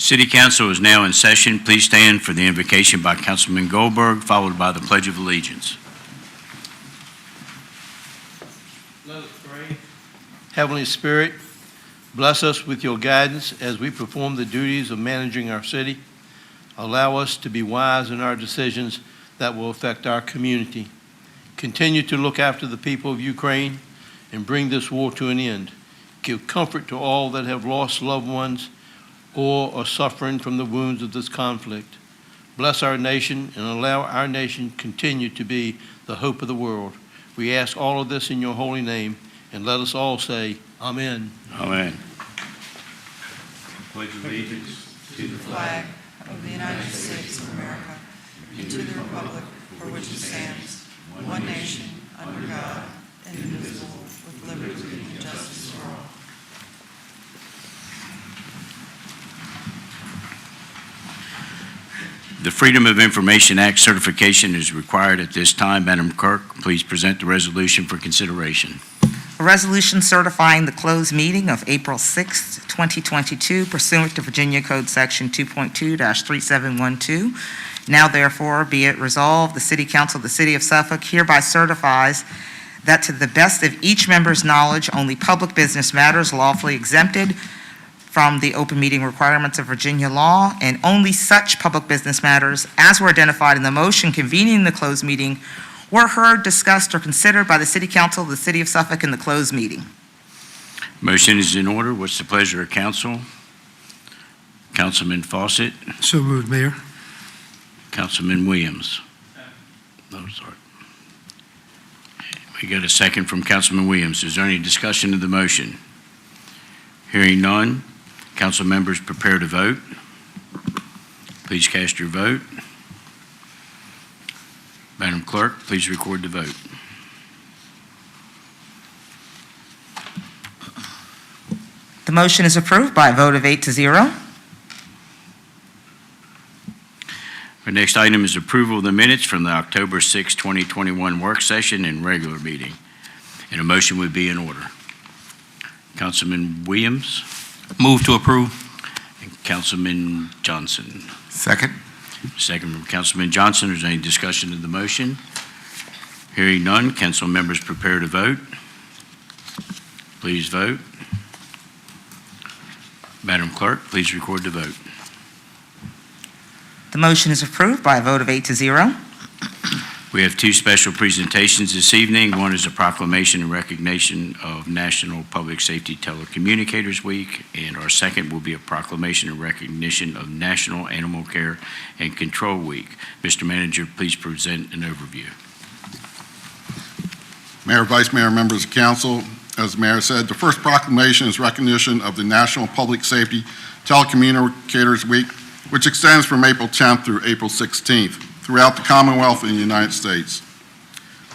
City Council is now in session. Please stand for the invocation by Councilman Goldberg, followed by the Pledge of Allegiance. Let us pray. Heavenly Spirit, bless us with your guidance as we perform the duties of managing our city. Allow us to be wise in our decisions that will affect our community. Continue to look after the people of Ukraine and bring this war to an end. Give comfort to all that have lost loved ones or are suffering from the wounds of this conflict. Bless our nation and allow our nation continue to be the hope of the world. We ask all of this in your holy name, and let us all say, Amen. Amen. Pledge allegiance to the flag of the United States of America and to the republic for which it stands, one nation, under God, indivisible, with liberty and justice for all. The Freedom of Information Act certification is required at this time. Madam Clerk, please present the resolution for consideration. A resolution certifying the closed meeting of April 6, 2022 pursuant to Virginia Code Section 2.2-3712. Now therefore be it resolved, the City Council of the City of Suffolk hereby certifies that to the best of each member's knowledge, only public business matters lawfully exempted from the open meeting requirements of Virginia law, and only such public business matters as were identified in the motion convening the closed meeting were heard, discussed, or considered by the City Council of the City of Suffolk in the closed meeting. Motion is in order. What's the pleasure of council? Councilman Fawcett. So moved, Mayor. Councilman Williams. No, sorry. We got a second from Councilman Williams. Is there any discussion of the motion? Hearing none. Council members prepare to vote. Please cast your vote. Madam Clerk, please record the vote. The motion is approved by a vote of 8-0. Our next item is approval of the minutes from the October 6, 2021 work session and regular meeting. And a motion would be in order. Councilman Williams. Move to approve. And Councilman Johnson. Second. Second from Councilman Johnson. Is there any discussion of the motion? Hearing none, council members prepare to vote. Please vote. Madam Clerk, please record the vote. The motion is approved by a vote of 8-0. We have two special presentations this evening. One is a proclamation in recognition of National Public Safety Telecommunicators Week, and our second will be a proclamation in recognition of National Animal Care and Control Week. Mr. Manager, please present an overview. Mayor, Vice Mayor, members of council, as the Mayor said, the first proclamation is recognition of the National Public Safety Telecommunicators Week, which extends from April 10th through April 16th. Throughout the Commonwealth and the United States.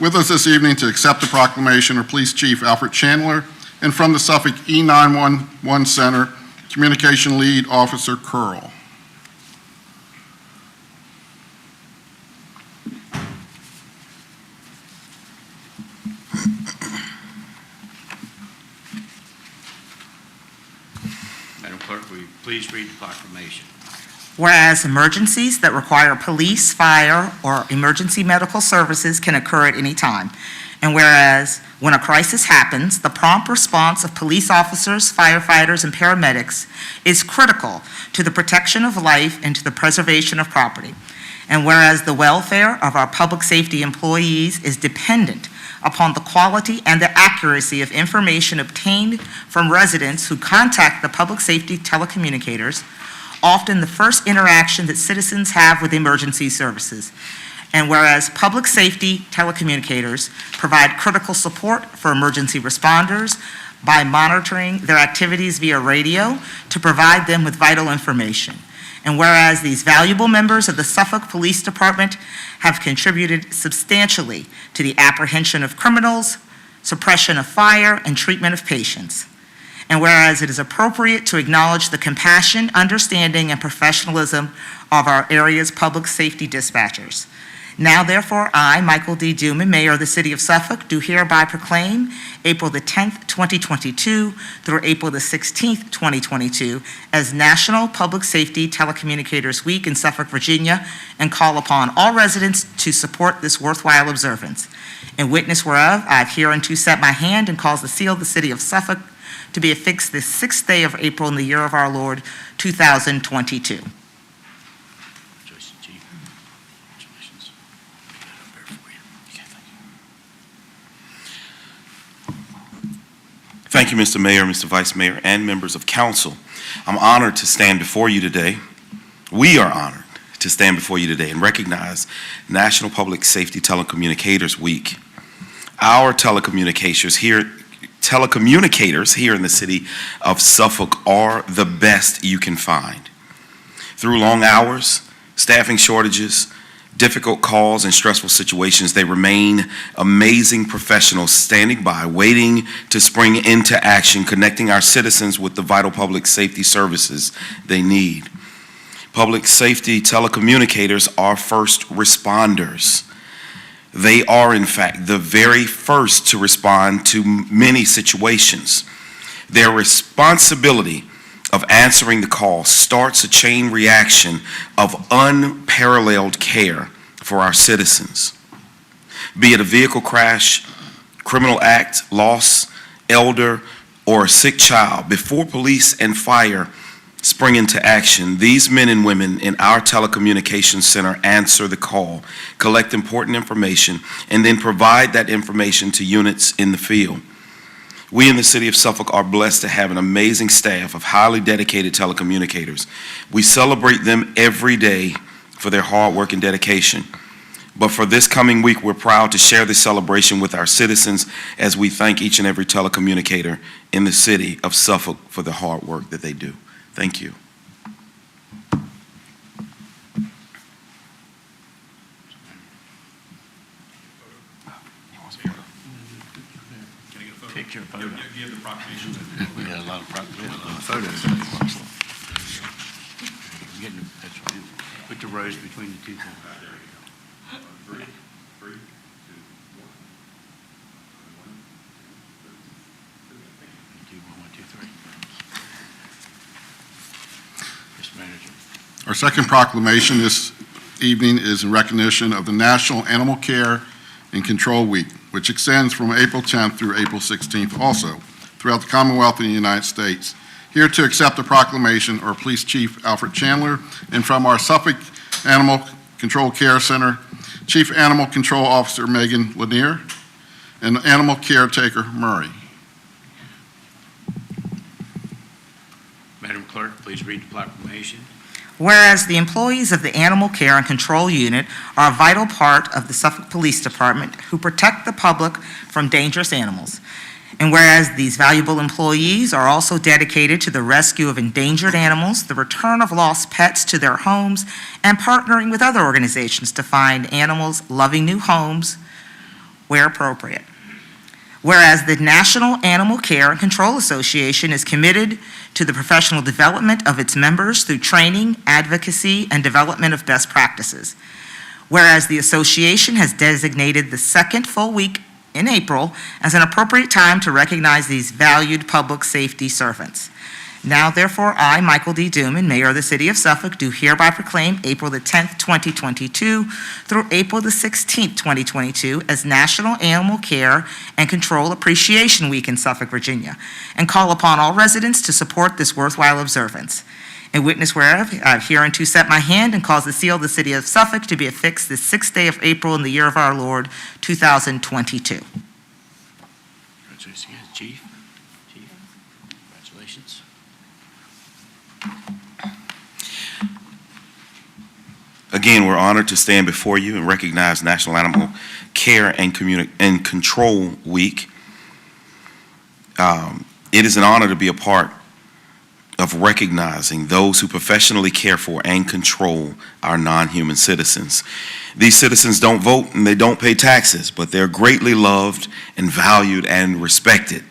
With us this evening to accept the proclamation are Police Chief Alfred Chandler, and from the Suffolk E911 Center, Communication Lead Officer Curl. Madam Clerk, will you please read the proclamation? Whereas emergencies that require police, fire, or emergency medical services can occur at any time. And whereas when a crisis happens, the prompt response of police officers, firefighters, and paramedics is critical to the protection of life and to the preservation of property. And whereas the welfare of our public safety employees is dependent upon the quality and the accuracy of information obtained from residents who contact the public safety telecommunicators, often the first interaction that citizens have with emergency services. And whereas public safety telecommunicators provide critical support for emergency responders by monitoring their activities via radio to provide them with vital information. And whereas these valuable members of the Suffolk Police Department have contributed substantially to the apprehension of criminals, suppression of fire, and treatment of patients. And whereas it is appropriate to acknowledge the compassion, understanding, and professionalism of our area's public safety dispatchers. Now therefore, I, Michael D. Dooman, Mayor of the City of Suffolk, do hereby proclaim April the 10th, 2022 through April the 16th, 2022 as National Public Safety Telecommunicators Week in Suffolk, Virginia, and call upon all residents to support this worthwhile observance. In witness whereof, I have hereunto set my hand and cause the seal of the City of Suffolk to be affixed this 6th day of April in the year of our Lord, 2022. Chief. Congratulations. Get that up there for you. Okay, thank you. Thank you, Mr. Mayor, Mr. Vice Mayor, and members of council. I'm honored to stand before you today. We are honored to stand before you today and recognize National Public Safety Telecommunicators Week. Our telecommunicators here in the city of Suffolk are the best you can find. Through long hours, staffing shortages, difficult calls, and stressful situations, they remain amazing professionals standing by, waiting to spring into action, connecting our citizens with the vital public safety services they need. Public safety telecommunicators are first responders. They are, in fact, the very first to respond to many situations. Their responsibility of answering the call starts a chain reaction of unparalleled care for our citizens. Be it a vehicle crash, criminal act, loss, elder, or a sick child, before police and fire spring into action, these men and women in our telecommunications center answer the call, collect important information, and then provide that information to units in the field. We in the city of Suffolk are blessed to have an amazing staff of highly dedicated telecommunicators. We celebrate them every day for their hard work and dedication. But for this coming week, we're proud to share this celebration with our citizens as we thank each and every telecommunicator in the city of Suffolk for the hard work that they do. Thank you. Picture, photo. Give the proclamation. We got a lot of photos. That's right. Put the rows between the two things. Three, two, 1. Do 1, 2, 3. Mr. Manager. Our second proclamation this evening is in recognition of the National Animal Care and Control Week, which extends from April 10th through April 16th also throughout the Commonwealth of the United States. Here to accept the proclamation are Police Chief Alfred Chandler, and from our Suffolk Animal Control Care Center, Chief Animal Control Officer Megan Lanier, and Animal Caretaker Murray. Madam Clerk, please read the proclamation. Whereas the employees of the Animal Care and Control Unit are a vital part of the Suffolk Police Department who protect the public from dangerous animals. And whereas these valuable employees are also dedicated to the rescue of endangered animals, the return of lost pets to their homes, and partnering with other organizations to find animals loving new homes where appropriate. Whereas the National Animal Care and Control Association is committed to the professional development of its members through training, advocacy, and development of best practices. Whereas the association has designated the second full week in April as an appropriate time to recognize these valued public safety servants. Now, therefore, I, Michael D. Dooman, Mayor of the City of Suffolk, do hereby proclaim April the 10th, 2022 through April the 16th, 2022 as National Animal Care and Control Appreciation Week in Suffolk, Virginia, and call upon all residents to support this worthwhile observance. In witness whereof, I have hereunto set my hand and cause the seal of the City of Suffolk to be affixed this 6th day of April in the year of our Lord, 2022. Congratulations again, Chief. Chief, congratulations. Again, we're honored to stand before you and recognize National Animal Care and Control Week. It is an honor to be a part of recognizing those who professionally care for and control our non-human citizens. These citizens don't vote and they don't pay taxes, but they're greatly loved and valued and respected.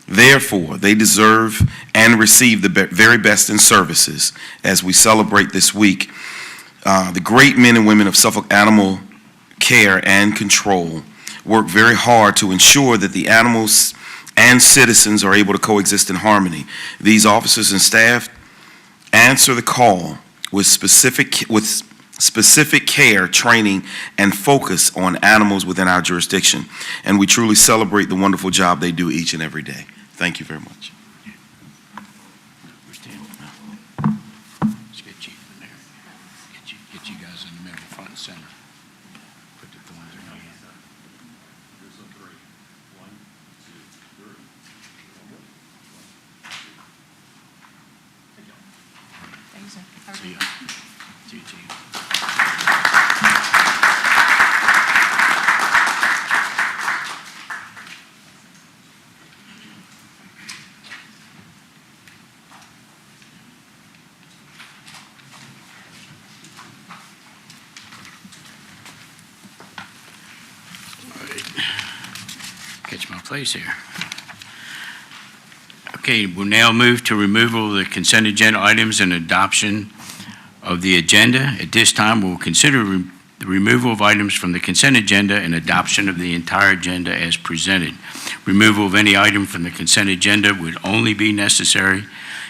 Therefore, they deserve and receive the very best in services as we celebrate this week. The great men and women of Suffolk Animal care, and control work very hard to ensure that the animals and citizens are able to coexist in harmony. These officers and staff answer the call with specific care, training, and focus on animals within our jurisdiction. And we truly celebrate the wonderful job they do each and every day. Thank you very much. Let's get you in there. Get you guys in the middle, front and center. Put the thorns in your hand. See ya. See you, Chief. All right. Catch my place here. Okay, we'll now move to removal of the consent agenda items and adoption of the agenda. At this time, we'll consider the removal of items from the consent agenda and adoption of the entire agenda as presented. Removal of any item from the consent agenda would only be necessary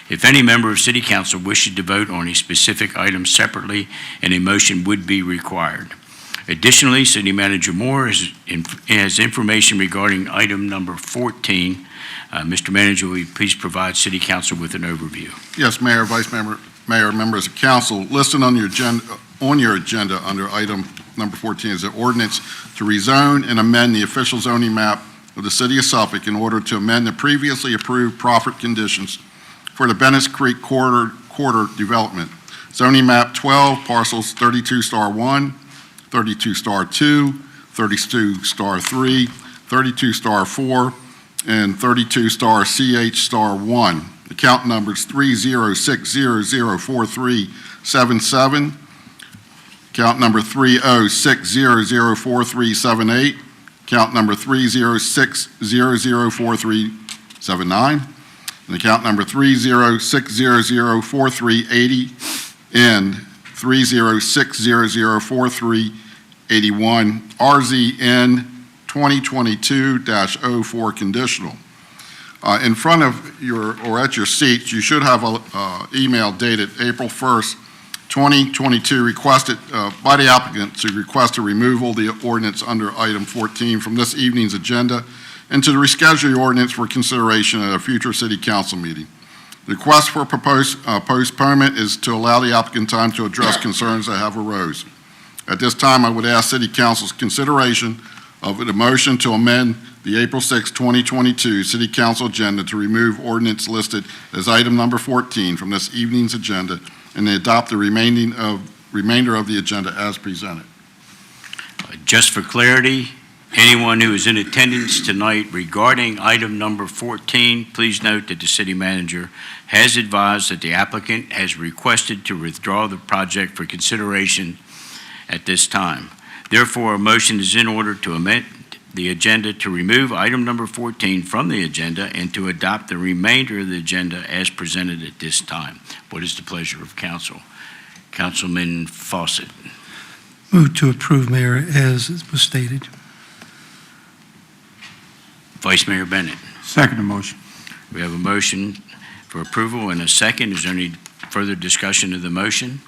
if any member of City Council wishes to vote on a specific item separately, and a motion would be required. Additionally, City Manager Moore has information regarding item number 14. Mr. Manager, will you please provide City Council with an overview? Yes, Mayor, Vice Mayor, members of council, listed on your agenda under item number 14 is the ordinance to rezone and amend the official zoning map of the City of Suffolk in order to amend the previously approved profit conditions for the Venice Creek Quarter development. Zoning map 12, parcels 32*1, 32*2, 32*3, 32*4, and 32*CH*1. Account numbers 306004377, account number 306004378, account number 306004379, and account number 306004380, and 306004381, RZN 2022-04 conditional. In front of your, or at your seats, you should have an email dated April 1st, 2022, requested by the applicant to request a removal of the ordinance under item 14 from this evening's agenda and to reschedule the ordinance for consideration at a future City Council meeting. The request for proposed postponement is to allow the applicant time to address concerns that have arose. At this time, I would ask City Council's consideration of the motion to amend the April 6, 2022 City Council agenda to remove ordinance listed as item number 14 from this evening's agenda and to adopt the remainder of the agenda as presented. Just for clarity, anyone who is in attendance tonight regarding item number 14, please note that the city manager has advised that the applicant has requested to withdraw the project for consideration at this time. Therefore, a motion is in order to amend the agenda to remove item number 14 from the agenda and to adopt the remainder of the agenda as presented at this time. What is the pleasure of council? Councilman Fawcett. Move to approve, Mayor, as was stated. Vice Mayor Bennett. Second motion. We have a motion for approval and a second. Is there any further discussion of the motion?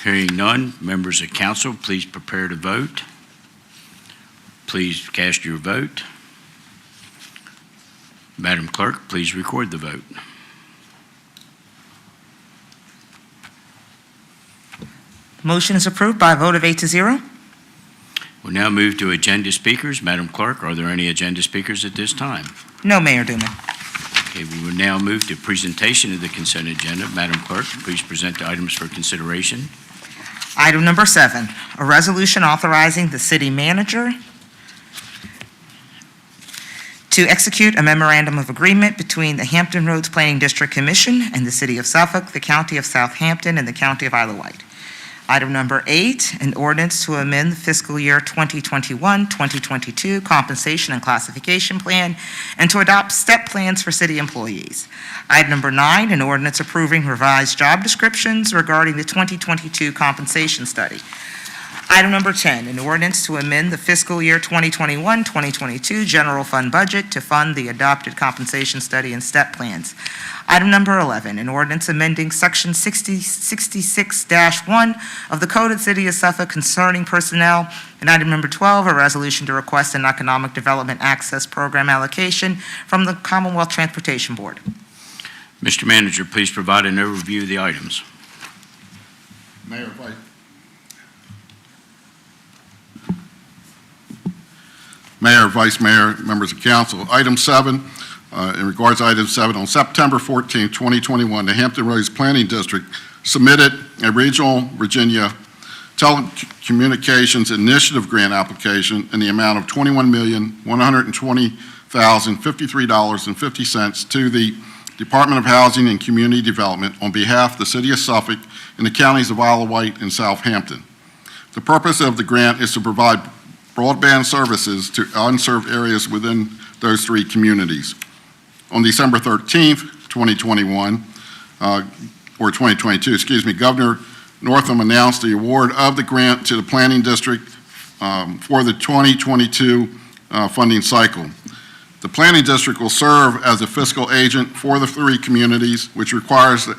Hearing none, members of council, please prepare to vote. Please cast your vote. Madam Clerk, please record the vote. Motion is approved by a vote of 8-0. We'll now move to agenda speakers. Madam Clerk, are there any agenda speakers at this time? No, Mayor Duman. Okay, we will now move to presentation of the consent agenda. Madam Clerk, please present the items for consideration. Item number 7, a resolution authorizing the city manager to execute a memorandum of agreement between the Hampton Roads Planning District Commission and the City of Suffolk, the County of Southampton, and the County of Isle of Wight. Item number 8, an ordinance to amend the fiscal year 2021-2022 compensation and classification plan and to adopt step plans for city employees. Item number 9, an ordinance approving revised job descriptions regarding the 2022 compensation study. Item number 10, an ordinance to amend the fiscal year 2021-2022 general fund budget to fund the adopted compensation study and step plans. Item number 11, an ordinance amending Section 66-1 of the Code of the City of Suffolk concerning personnel. And item number 12, a resolution to request an economic development access program allocation from the Commonwealth Transportation Board. Mr. Manager, please provide an overview of the items. Mayor, Vice Mayor, members of council. Item 7, in regards to item 7, on September 14, 2021, the Hampton Roads Planning District submitted a regional Virginia Telecommunications Initiative grant application in the amount of $21,120,053.50 to the Department of Housing and Community Development on behalf of the City of Suffolk and the counties of Isle of Wight and Southampton. The purpose of the grant is to provide broadband services to unserved areas within those 3 communities. On December 13th, 2021, or 2022, excuse me, Governor Northam announced the award of the grant to the Planning District for the 2022 funding cycle. The Planning District will serve as a fiscal agent for the 3 communities, which requires the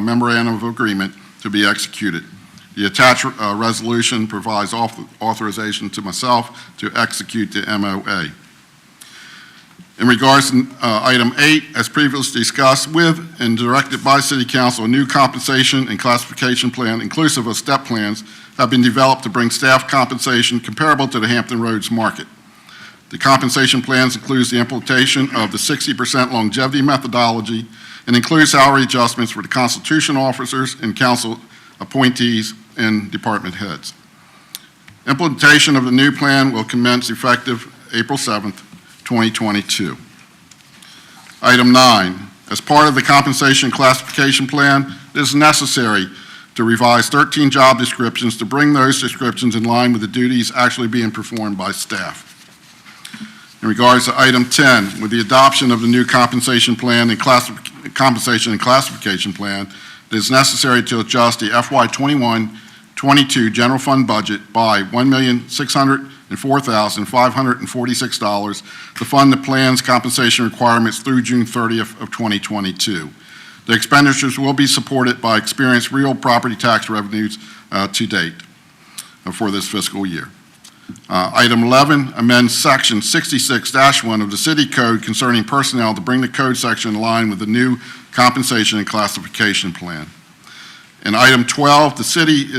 memorandum of agreement to be executed. The attached resolution provides authorization to myself to execute the MOA. In regards to item 8, as previously discussed with and directed by City Council, a new compensation and classification plan, inclusive of step plans, have been developed to bring staff compensation comparable to the Hampton Roads market. The compensation plans includes the implementation of the 60% longevity methodology and includes salary adjustments for the Constitution officers and council appointees and department heads. Implementation of the new plan will commence effective April 7th, 2022. Item 9, as part of the compensation classification plan, it is necessary to revise 13 job descriptions to bring those descriptions in line with the duties actually being performed by staff. In regards to item 10, with the adoption of the new compensation plan and compensation and classification plan, it is necessary to adjust the FY 21-22 general fund budget by $1,604,546 to fund the plan's compensation requirements through June 30th of 2022. The expenditures will be supported by experienced real property tax revenues to date for this fiscal year. Item 11, amend Section 66-1 of the City Code concerning personnel to bring the code section in line with the new compensation and classification plan. And item 12, the City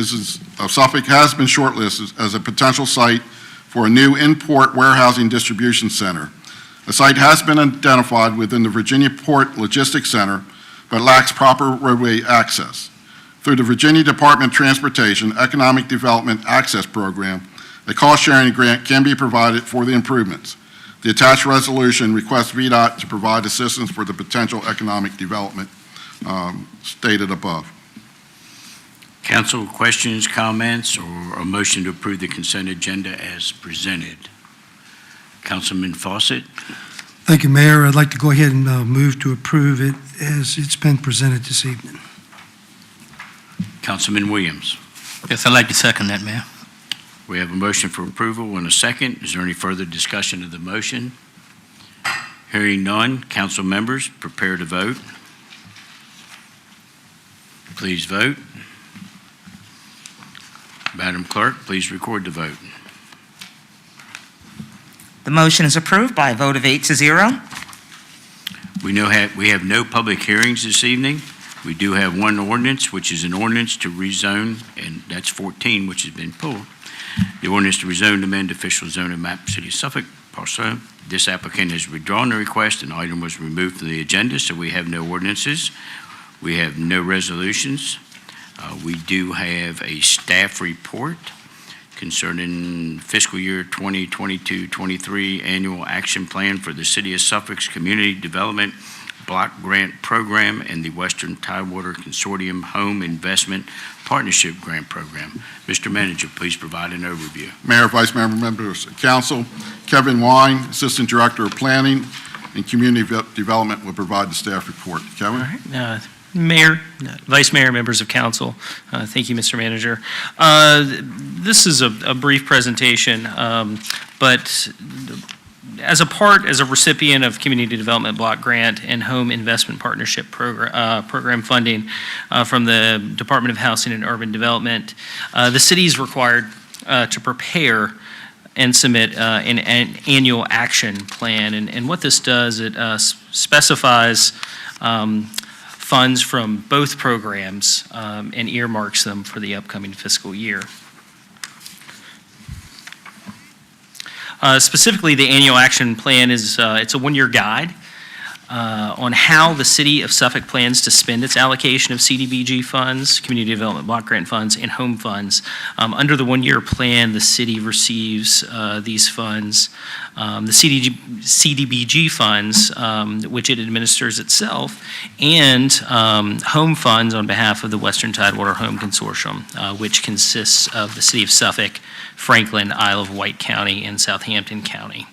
of Suffolk has been shortlisted as a potential site for a new import warehousing distribution center. A site has been identified within the Virginia Port Logistics Center, but lacks proper roadway access. Through the Virginia Department of Transportation Economic Development Access Program, a cost-sharing grant can be provided for the improvements. The attached resolution requests VDOT to provide assistance for the potential economic development stated above. Council, questions, comments, or a motion to approve the consent agenda as presented? Councilman Fawcett? Thank you, Mayor. I'd like to go ahead and move to approve it as it's been presented this evening. Councilman Williams? Yes, I'd like to second that, Mayor. We have a motion for approval and a second. Is there any further discussion of the motion? Hearing none, council members, prepare to vote. Please vote. Madam Clerk, please record the vote. The motion is approved by a vote of 8-0. We have no public hearings this evening. We do have one ordinance, which is an ordinance to rezone, and that's 14, which has been pulled. The ordinance to rezone and amend official zoning map, City of Suffolk, parcel. This applicant has withdrawn the request. An item was removed from the agenda, so we have no ordinances. We have no resolutions. We do have a staff report concerning fiscal year 2022-23 annual action plan for the City of Suffolk's Community Development Block Grant Program and the Western Tidewater Consortium Home Investment Partnership Grant Program. Mr. Manager, please provide an overview. Mayor, Vice Mayor, members of council, Kevin Wine, Assistant Director of Planning and Community Development, will provide the staff report. Kevin? All right. Mayor, Vice Mayor, members of council, thank you, Mr. Manager. This is a brief presentation, but as a recipient of Community Development Block Grant and Home Investment Partnership Program funding from the Department of Housing and Urban Development, the city is required to prepare and submit an annual action plan. And what this does, it specifies funds from both programs and earmarks them for the upcoming fiscal year. Specifically, the annual action plan is it's a one-year guide on how the city of Suffolk plans to spend its allocation of CDBG funds, Community Development Block Grant funds, and home funds. Under the one-year plan, the city receives these funds, the CDBG funds, which it administers itself, and home funds on behalf of the Western Tidewater Home Consortium, which consists of the city of Suffolk, Franklin, Isle of Wight County, and Southampton County.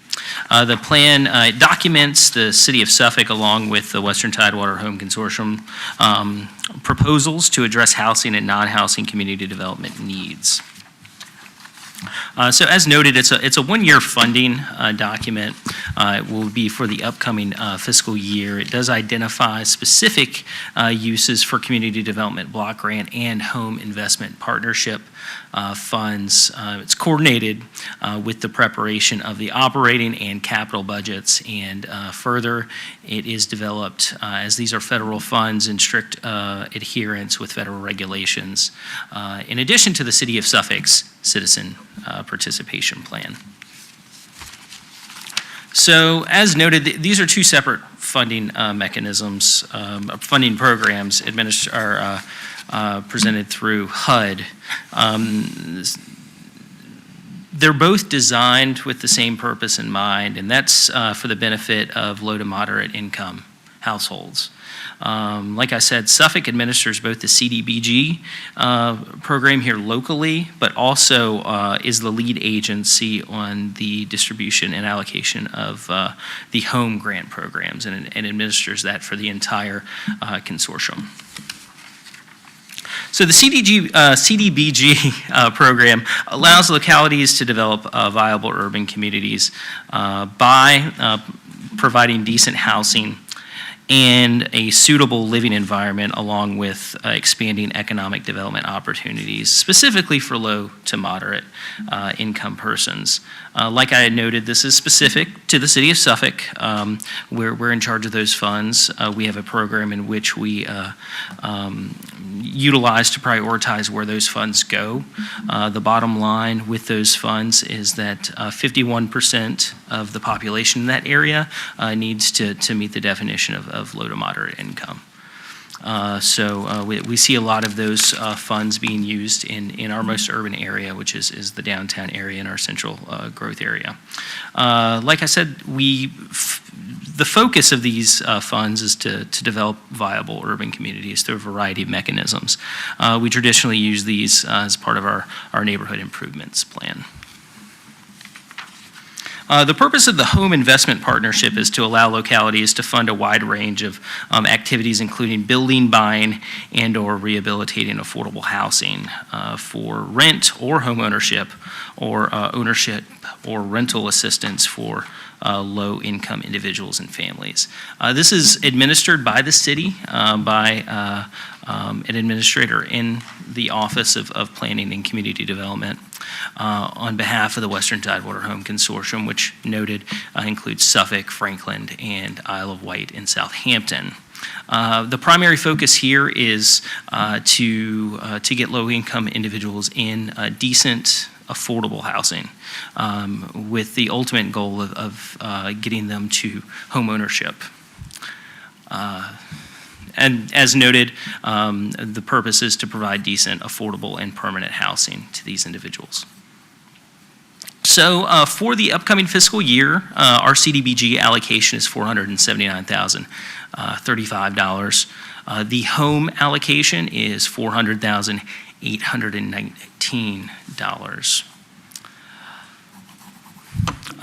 The plan documents the City of Suffolk along with the Western Tidewater Home Consortium proposals to address housing and non-housing community development needs. So as noted, it's a one-year funding document. It will be for the upcoming fiscal year. It does identify specific uses for community development block grant and home investment partnership funds. It's coordinated with the preparation of the operating and capital budgets, and further, it is developed as these are federal funds in strict adherence with federal regulations, in addition to the City of Suffolk's Citizen Participation Plan. So, as noted, these are two separate funding mechanisms, funding programs presented through HUD. They're both designed with the same purpose in mind, and that's for the benefit of low to moderate income households. Like I said, Suffolk administers both the CDBG program here locally, but also is the lead agency on the distribution and allocation of the home grant programs, and administers that for the entire consortium. So the CDBG program allows localities to develop viable urban communities by providing decent housing and a suitable living environment, along with expanding economic development opportunities, specifically for low to moderate income persons. Like I had noted, this is specific to the City of Suffolk. We're in charge of those funds. We have a program in which we utilize to prioritize where those funds go. The bottom line with those funds is that 51% of the population in that area needs to meet the definition of low to moderate income. So we see a lot of those funds being used in our most urban area, which is the downtown area and our central growth area. Like I said, the focus of these funds is to develop viable urban communities through a variety of mechanisms. We traditionally use these as part of our neighborhood improvements plan. The purpose of the Home Investment Partnership is to allow localities to fund a wide range of activities, including building, buying, and/or rehabilitating affordable housing for rent or home ownership, or ownership or rental assistance for low-income individuals and families. This is administered by the city, by an administrator in the Office of Planning and Community Development, on behalf of the Western Tidewater Home Consortium, which noted includes Suffolk, Franklin, and Isle of Wight and Southampton. The primary focus here is to get low-income individuals in decent, affordable housing, with the ultimate goal of getting them to home ownership. And as noted, the purpose is to provide decent, affordable, and permanent housing to these individuals. So for the upcoming fiscal year, our CDBG allocation is $479,035. The home allocation is $400,819.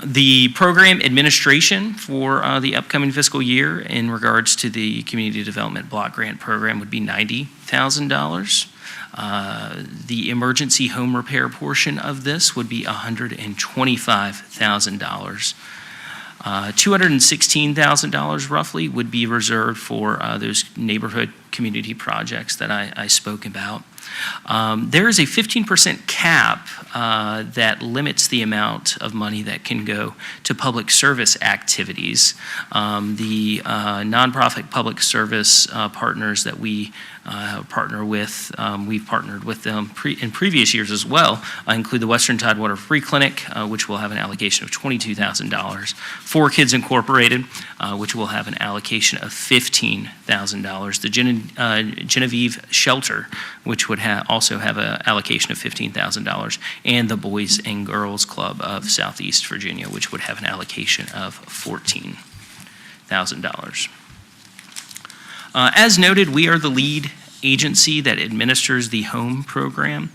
The program administration for the upcoming fiscal year in regards to the Community Development Block Grant Program would be $90,000. The emergency home repair portion of this would be $125,000. $216,000 roughly would be reserved for those neighborhood community projects that I spoke about. There is a 15% cap that limits the amount of money that can go to public service activities. The nonprofit public service partners that we partner with, we've partnered with them in previous years as well, include the Western Tidewater Free Clinic, which will have an allocation of $22,000. For Kids Incorporated, which will have an allocation of $15,000. The Genevieve Shelter, which would also have an allocation of $15,000. And the Boys and Girls Club of Southeast Virginia, which would have an allocation of $14,000. As noted, we are the lead agency that administers the home program.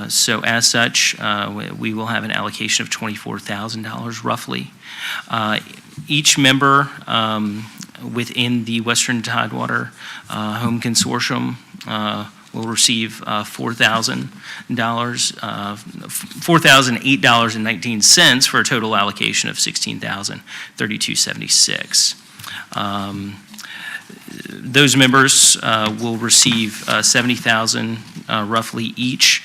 So as such, we will have an allocation of $24,000 roughly. Each member within the Western Tidewater Home Consortium will receive $4,008.19 for a total allocation of $16,032.76. Those members will receive $70,000 roughly each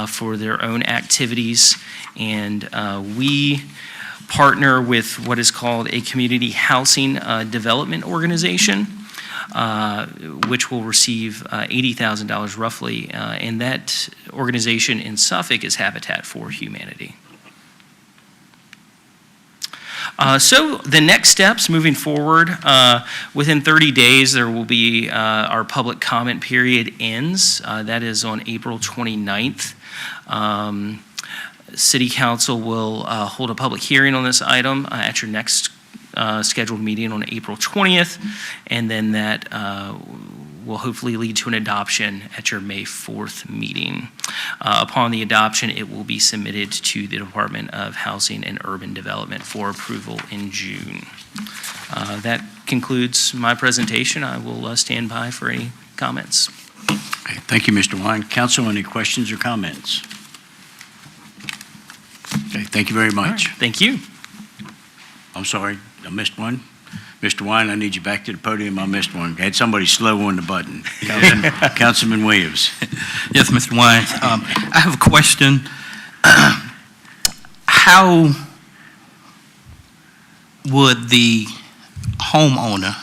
for their own activities, and we partner with what is called a community housing development organization, which will receive $80,000 roughly, and that organization in Suffolk is Habitat for Humanity. So the next steps moving forward, within 30 days, there will be our public comment period ends. That is on April 29th. City Council will hold a public hearing on this item at your next scheduled meeting on April 20th, and then that will hopefully lead to an adoption at your May 4th meeting. Upon the adoption, it will be submitted to the Department of Housing and Urban Development for approval in June. That concludes my presentation. I will stand by for any comments. Okay, thank you, Mr. Wine. Council, any questions or comments? Okay, thank you very much. Thank you. I'm sorry, I missed one. Mr. Wine, I need you back to the podium. I missed one. I had somebody slow on the button. Councilman Williams. Yes, Mr. Wine. I have a question. How would the homeowner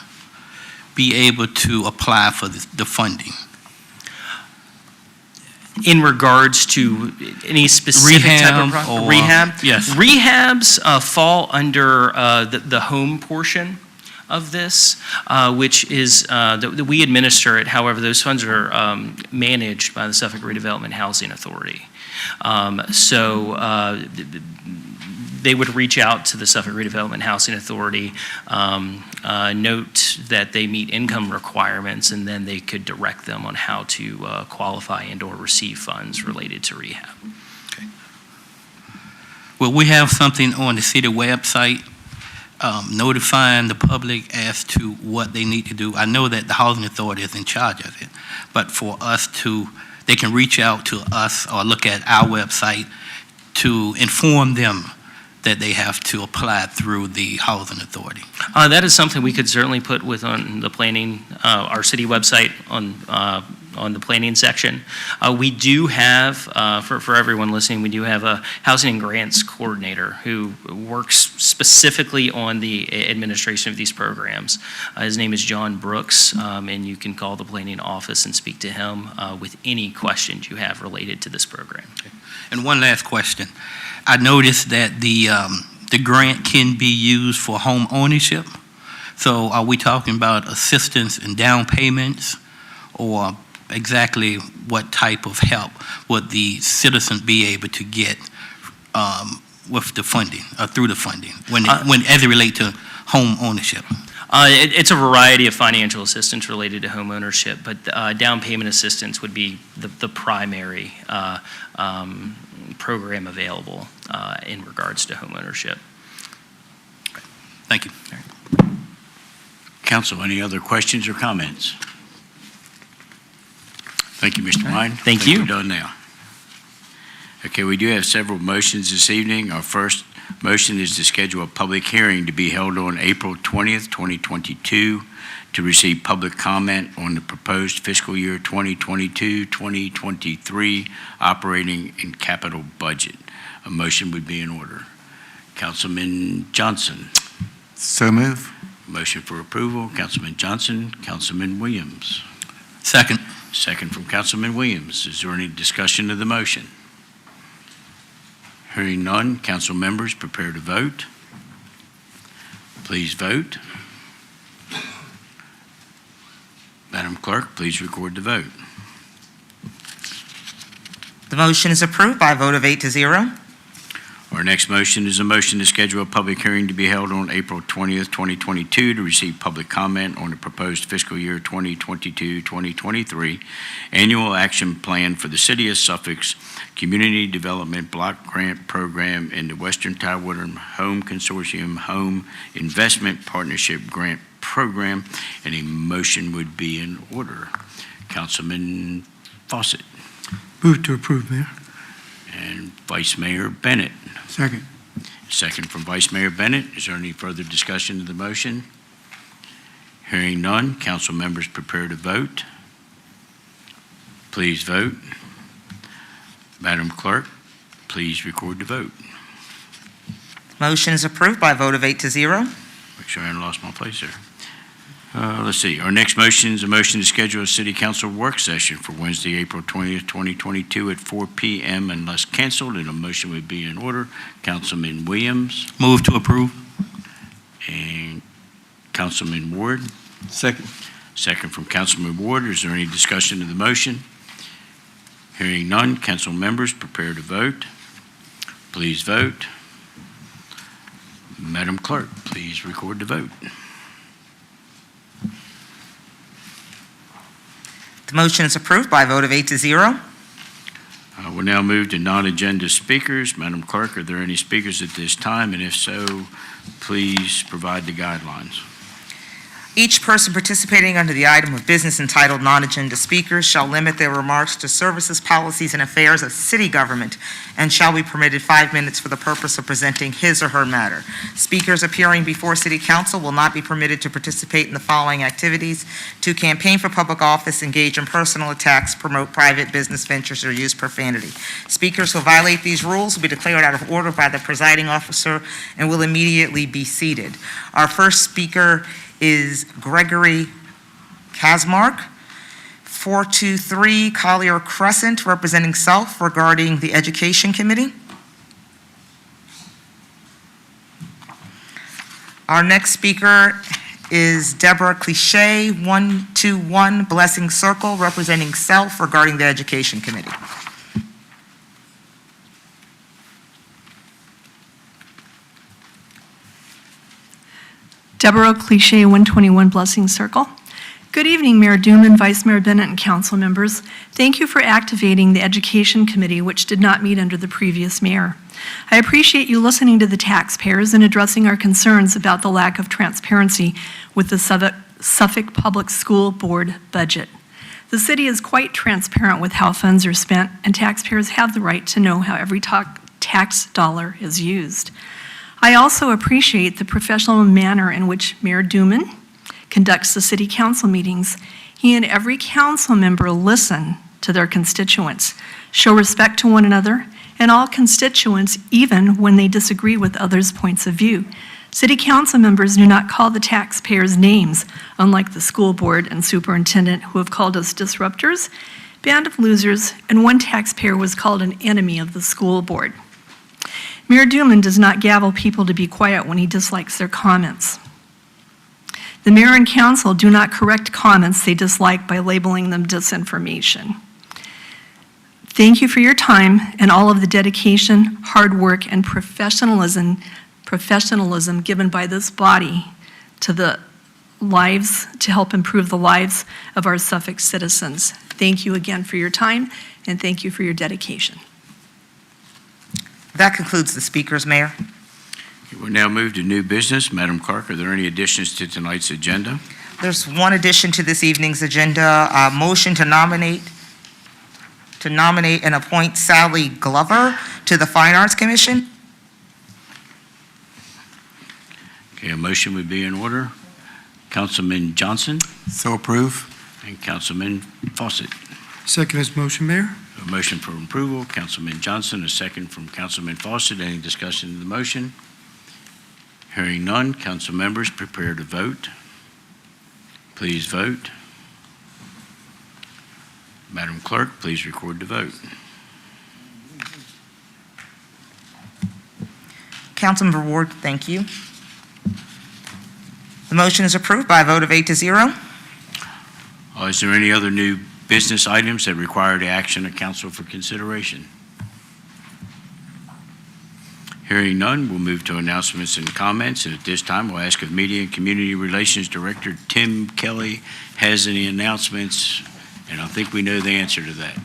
be able to apply for the funding? In regards to any specific type of rehab? Yes. Rehabs fall under the home portion of this, which is that we administer it. However, those funds are managed by the Suffolk Redevelopment Housing Authority. So they would reach out to the Suffolk Redevelopment Housing Authority, note that they meet income requirements, and then they could direct them on how to qualify and or receive funds related to rehab. Okay. Well, we have something on the city website notifying the public as to what they need to do. I know that the Housing Authority is in charge of it, but for us to, they can reach out to us or look at our website to inform them that they have to apply through the Housing Authority. That is something we could certainly put on the planning, our city website on the planning section. We do have, for everyone listening, we do have a housing and grants coordinator who works specifically on the administration of these programs. His name is John Brooks, and you can call the planning office and speak to him with any questions you have related to this program. Okay. And one last question. I noticed that the grant can be used for home ownership. So are we talking about assistance in down payments, or exactly what type of help would the citizen be able to get with the funding, through the funding, when as it relates to home ownership? It's a variety of financial assistance related to home ownership, but down payment assistance would be the primary program available in regards to home ownership. Thank you. Council, any other questions or comments? Thank you, Mr. Wine. Thank you. We're done now. Okay, we do have several motions this evening. Our first motion is to schedule a public hearing to be held on April 20th, 2022, to receive public comment on the proposed fiscal year 2022-2023 operating and capital budget. A motion would be in order. Councilman Johnson. So move. Motion for approval, Councilman Johnson. Councilman Williams. Second. Second from Councilman Williams. Is there any discussion of the motion? Hearing none, council members prepare to vote. Please vote. Madam Clerk, please record the vote. The motion is approved by a vote of 8-0. Our next motion is a motion to schedule a public hearing to be held on April 20th, 2022, to receive public comment on the proposed fiscal year 2022-2023 annual action plan for the City of Suffolk's Community Development Block Grant Program and the Western Tidewater Home Consortium Home Investment Partnership Grant Program, and a motion would be in order. Councilman Fawcett Move to approve, Mayor. and Vice Mayor Bennett. Second. Second from Vice Mayor Bennett. Is there any further discussion of the motion? Hearing none, council members prepare to vote. Please vote. Madam Clerk, please record the vote. Motion is approved by a vote of 8-0. Make sure I haven't lost my place there. Let's see. Our next motion is a motion to schedule a city council work session for Wednesday, April 20th, 2022 at 4 p.m. unless canceled, and a motion would be in order. Councilman Williams Move to approve. and Councilman Ward. Second. Second from Councilman Ward. Is there any discussion of the motion? Hearing none, council members prepare to vote. Please vote. Madam Clerk, please record the vote. The motion is approved by a vote of 8-0. We'll now move to non-agenda speakers. Madam Clerk, are there any speakers at this time? And if so, please provide the guidelines. Each person participating under the item of business entitled non-agenda speakers shall limit their remarks to services, policies, and affairs of city government and shall be permitted 5 minutes for the purpose of presenting his or her matter. Speakers appearing before City Council will not be permitted to participate in the following activities: to campaign for public office, engage in personal attacks, promote private business ventures, or use profanity. Speakers who violate these rules will be declared out of order by the presiding officer and will immediately be seated. Our first speaker is Gregory Kasmark, 423 Collier Crescent, representing self regarding the Education Committee. Our next speaker is Deborah Cliche, 121 Blessing Circle, representing self regarding the Education Committee. Deborah Cliche, 121 Blessing Circle. Good evening, Mayor Duman, Vice Mayor Bennett, and council members. Thank you for activating the Education Committee, which did not meet under the previous mayor. I appreciate you listening to the taxpayers and addressing our concerns about the lack of transparency with the Suffolk Public School Board budget. The city is quite transparent with how funds are spent, and taxpayers have the right to know how every tax dollar is used. I also appreciate the professional manner in which Mayor Duman conducts the city council meetings. He and every council member listen to their constituents, show respect to one another, and all constituents, even when they disagree with others' points of view. City council members do not call the taxpayers names, unlike the school board and superintendent who have called us disruptors, band of losers, and one taxpayer was called an enemy of the school board. Mayor Duman does not gavel people to be quiet when he dislikes their comments. The mayor and council do not correct comments they dislike by labeling them disinformation. Thank you for your time and all of the dedication, hard work, and professionalism given by this body to the lives, to help improve the lives of our Suffolk citizens. Thank you again for your time, and thank you for your dedication. That concludes the speakers, Mayor. We'll now move to new business. Madam Clerk, are there any additions to tonight's agenda? There's one addition to this evening's agenda, a motion to nominate and appoint Sally Glover to the Fine Arts Commission. Okay, a motion would be in order. Councilman Johnson So approve. and Councilman Fawcett. Second is motion, Mayor. A motion for approval, Councilman Johnson, a second from Councilman Fawcett. Any discussion of the motion? Hearing none, council members prepare to vote. Please vote. Madam Clerk, please record the vote. Councilmember Ward, thank you. The motion is approved by a vote of 8-0. Is there any other new business items that require the action of council for consideration? Hearing none, we'll move to announcements and comments. And at this time, we'll ask if Media and Community Relations Director Tim Kelly has any announcements. And I think we know the answer to that.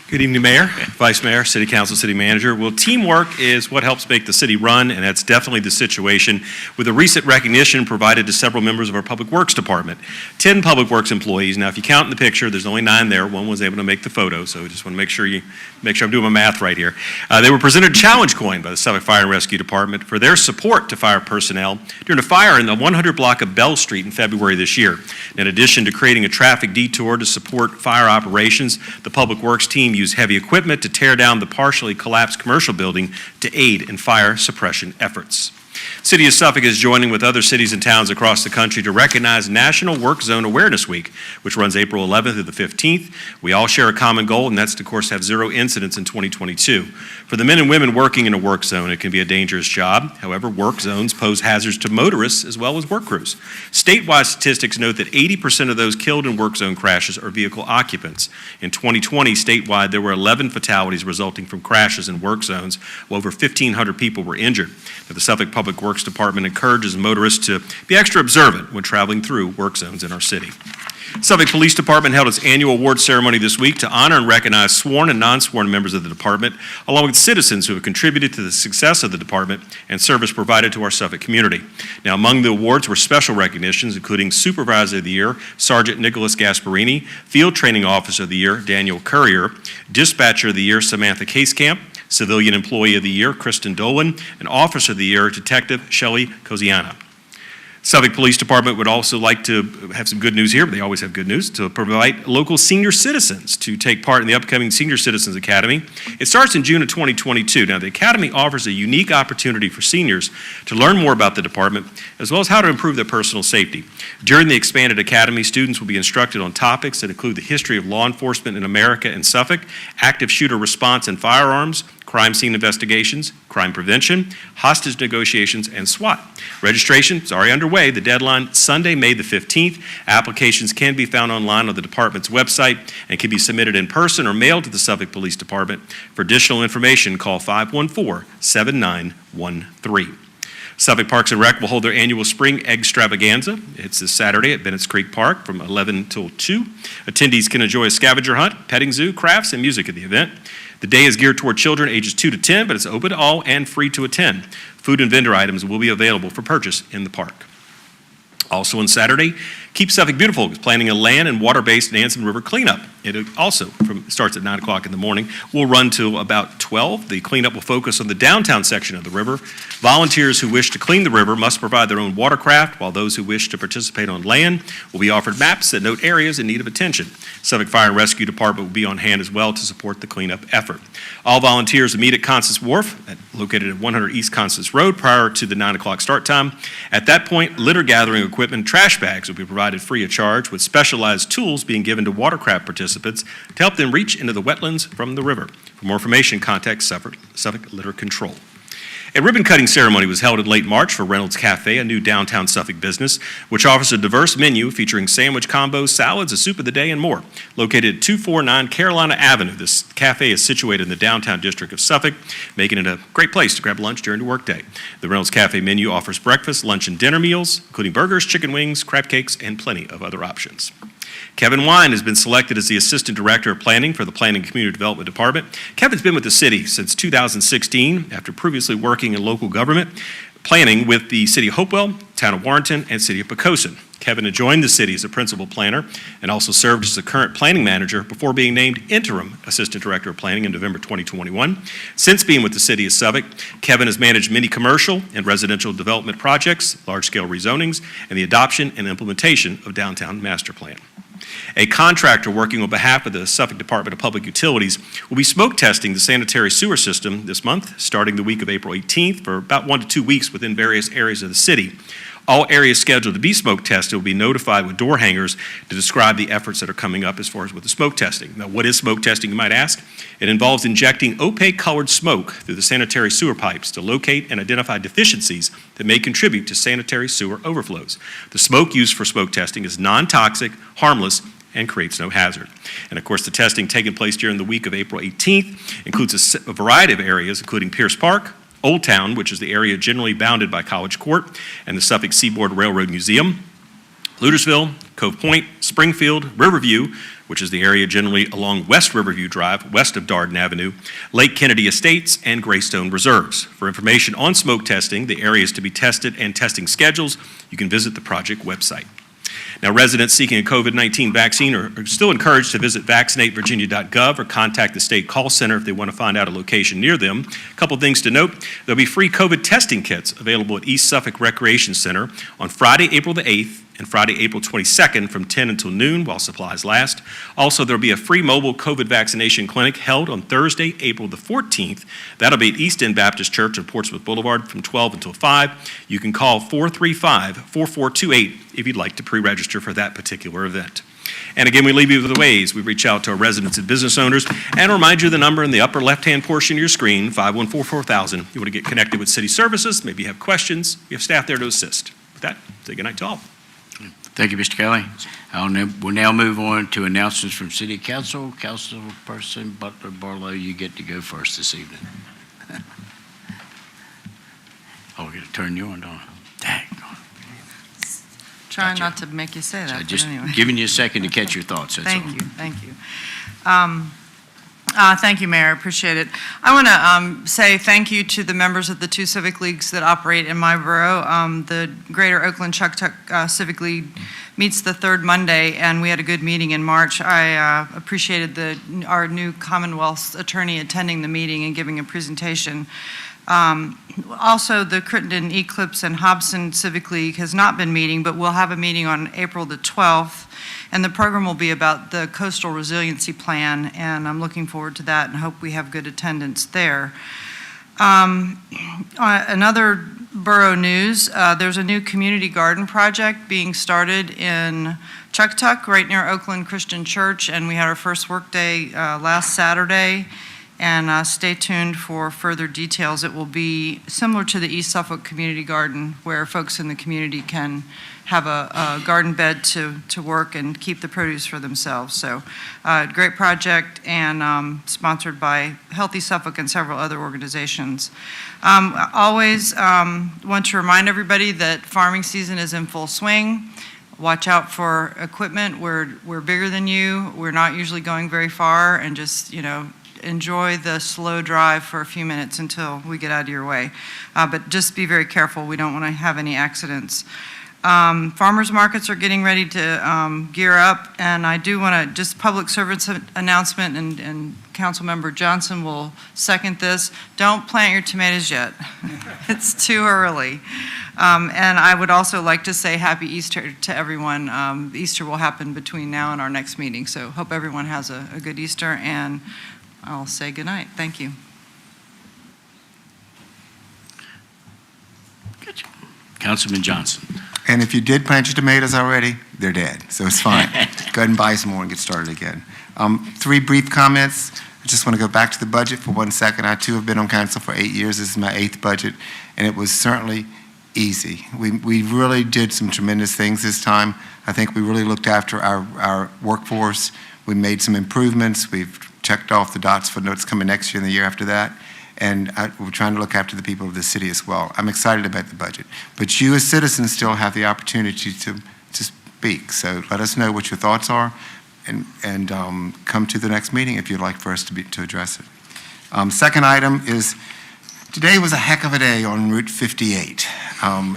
Good evening, Mayor, Vice Mayor, City Council, City Manager. Well, teamwork is what helps make the city run, and that's definitely the situation with a recent recognition provided to several members of our Public Works Department. 10 Public Works employees. Now, if you count in the picture, there's only 9 there. One was able to make the photo, so I just want to make sure I'm doing my math right here. They were presented a challenge coin by the Suffolk Fire and Rescue Department for their support to fire personnel during a fire in the 100 block of Bell Street in February this year. In addition to creating a traffic detour to support fire operations, the Public Works team used heavy equipment to tear down the partially collapsed commercial building to aid in fire suppression efforts. City of Suffolk is joining with other cities and towns across the country to recognize National Work Zone Awareness Week, which runs April 11th through the 15th. We all share a common goal, and that's to, of course, have 0 incidents in 2022. For the men and women working in a work zone, it can be a dangerous job. However, work zones pose hazards to motorists as well as work crews. Statewide statistics note that 80% of those killed in work zone crashes are vehicle occupants. In 2020, statewide, there were 11 fatalities resulting from crashes in work zones, while over 1,500 people were injured. Now, the Suffolk Public Works Department encourages motorists to be extra observant when traveling through work zones in our city. Suffolk Police Department held its annual award ceremony this week to honor and recognize sworn and non-sworn members of the department, along with citizens who have contributed to the success of the department and service provided to our Suffolk community. Now, among the awards were special recognitions, including Supervisor of the Year, Sergeant Nicholas Gasparini, Field Training Officer of the Year, Daniel Currier, Dispatcher of the Year, Samantha Casekamp, Civilian Employee of the Year, Kristen Dolan, and Officer of the Year, Detective Shelley Coziana. Suffolk Police Department would also like to have some good news here, but they always have good news, to provide local senior citizens to take part in the upcoming Senior Citizens Academy. It starts in June of 2022. Now, the Academy offers a unique opportunity for seniors to learn more about the department, as well as how to improve their personal safety. During the expanded academy, students will be instructed on topics that include the history of law enforcement in America and Suffolk, active shooter response and firearms, crime scene investigations, crime prevention, hostage negotiations, and SWAT. Registration is already underway. The deadline, Sunday, May the 15th. Applications can be found online on the department's website and can be submitted in person or mailed to the Suffolk Police Department. For additional information, call 514-7913. Suffolk Parks and Rec will hold their annual Spring Egg Extravaganza. It's this Saturday at Bennett's Creek Park from 11 till 2. Attendees can enjoy a scavenger hunt, petting zoo, crafts, and music at the event. The day is geared toward children ages 2 to 10, but it's open to all and free to attend. Food and vendor items will be available for purchase in the park. Also on Saturday, Keep Suffolk Beautiful is planning a land and water-based Nansen River cleanup. It also starts at 9 o'clock in the morning. Will run till about 12. The cleanup will focus on the downtown section of the river. Volunteers who wish to clean the river must provide their own watercraft, while those who wish to participate on land will be offered maps that note areas in need of attention. Suffolk Fire and Rescue Department will be on hand as well to support the cleanup effort. All volunteers meet at Constance Wharf, located at 100 East Constance Road, prior to the 9 o'clock start time. At that point, litter gathering equipment and trash bags will be provided free of charge, with specialized tools being given to watercraft participants to help them reach into the wetlands from the river. For more information, contact Suffolk Litter Control. A ribbon-cutting ceremony was held in late March for Reynolds Cafe, a new downtown Suffolk business, which offers a diverse menu featuring sandwich combos, salads, a soup of the day, and more. Located at 249 Carolina Avenue, this cafe is situated in the downtown district of Suffolk, making it a great place to grab lunch during the workday. The Reynolds Cafe menu offers breakfast, lunch, and dinner meals, including burgers, chicken wings, crab cakes, and plenty of other options. Kevin Wine has been selected as the Assistant Director of Planning for the Planning and Community Development Department. Kevin's been with the city since 2016 after previously working in local government, planning with the City of Hopewell, Town of Warrenton, and City of Poquoson. Kevin had joined the city as a principal planner and also served as the current planning manager before being named interim Assistant Director of Planning in November 2021. Since being with the city of Suffolk, Kevin has managed many commercial and residential development projects, large-scale rezonings, and the adoption and implementation of Downtown Master Plan. A contractor working on behalf of the Suffolk Department of Public Utilities will be smoke testing the sanitary sewer system this month, starting the week of April 18th for about 1 to 2 weeks within various areas of the city. All areas scheduled to be smoke tested will be notified with door hangers to describe the efforts that are coming up as far as with the smoke testing. Now, what is smoke testing, you might ask? It involves injecting opaque colored smoke through the sanitary sewer pipes to locate and identify deficiencies that may contribute to sanitary sewer overflows. The smoke used for smoke testing is non-toxic, harmless, and creates no hazard. And of course, the testing taking place during the week of April 18th includes a variety of areas, including Pierce Park, Old Town, which is the area generally bounded by College Court, and the Suffolk Seaboard Railroad Museum, Lutersville, Cove Point, Springfield, Riverview, which is the area generally along West Riverview Drive, west of Darden Avenue, Lake Kennedy Estates, and Greystone Reserves. For information on smoke testing, the areas to be tested, and testing schedules, you can visit the project website. Now, residents seeking a COVID-19 vaccine are still encouraged to visit vaccinatevirginia.gov or contact the state call center if they want to find out a location near them. A couple things to note: there'll be free COVID testing kits available at East Suffolk Recreation Center on Friday, April the 8th, and Friday, April 22nd from 10 until noon while supplies last. Also, there'll be a free mobile COVID vaccination clinic held on Thursday, April the 14th. That'll be at East End Baptist Church on Portsmouth Boulevard from 12 until 5. You can call 435-4428 if you'd like to pre-register for that particular event. And again, we leave you with the ways. We reach out to our residents and business owners and remind you the number in the upper left-hand portion of your screen, 514-4000. You want to get connected with city services, maybe you have questions, we have staff there to assist. With that, say good night to all. Thank you, Mr. Kelly. We'll now move on to announcements from City Council. Councilperson Butler Barlow, you get to go first this evening. Oh, we're going to turn you on, don't I? Dang. Trying Gotcha. not to make you say that, So but just anyway. giving you a second to catch your thoughts, that's all. Thank you. Thank you, Mayor, appreciate it. I want to say thank you to the members of the 2 civic leagues that operate in my borough. The Greater Oakland Chucktuck Civic League meets the 3rd Monday, and we had a good meeting in March. I appreciated our new Commonwealth attorney attending the meeting and giving a presentation. Also, the Crittenden, Eclipse, and Hobson Civic League has not been meeting, but we'll have a meeting on April the 12th, and the program will be about the Coastal Resiliency Plan, and I'm looking forward to that and hope we have good attendance there. Another borough news, there's a new community garden project being started in Chucktuck, right near Oakland Christian Church, and we had our first work day last Saturday. And stay tuned for further details. It will be similar to the East Suffolk Community Garden, where folks in the community can have a garden bed to work and keep the produce for themselves. So great project, and sponsored by Healthy Suffolk and several other organizations. Always want to remind everybody that farming season is in full swing. Watch out for equipment. We're bigger than you. We're not usually going very far, and just, enjoy the slow drive for a few minutes until we get out of your way. But just be very careful. We don't want to have any accidents. Farmers markets are getting ready to gear up, and I do want to just public service announcement, and Councilmember Johnson will second this. Don't plant your tomatoes yet. It's too early. And I would also like to say Happy Easter to everyone. Easter will happen between now and our next meeting, so hope everyone has a good Easter, and I'll say goodnight. Thank you. Councilman Johnson. And if you did plant your tomatoes already, they're dead, so it's fine. Go ahead and buy some more and get started again. 3 brief comments. I just want to go back to the budget for 1 second. I, too, have been on council for 8 years. This is my 8th budget, and it was certainly easy. We really did some tremendous things this time. I think we really looked after our workforce. We made some improvements. We've checked off the dots for what's coming next year and the year after that. And we're trying to look after the people of the city as well. I'm excited about the budget. But you as citizens still have the opportunity to just speak. So let us know what your thoughts are, and come to the next meeting if you'd like for us to address it. Second item is, today was a heck of a day on Route 58.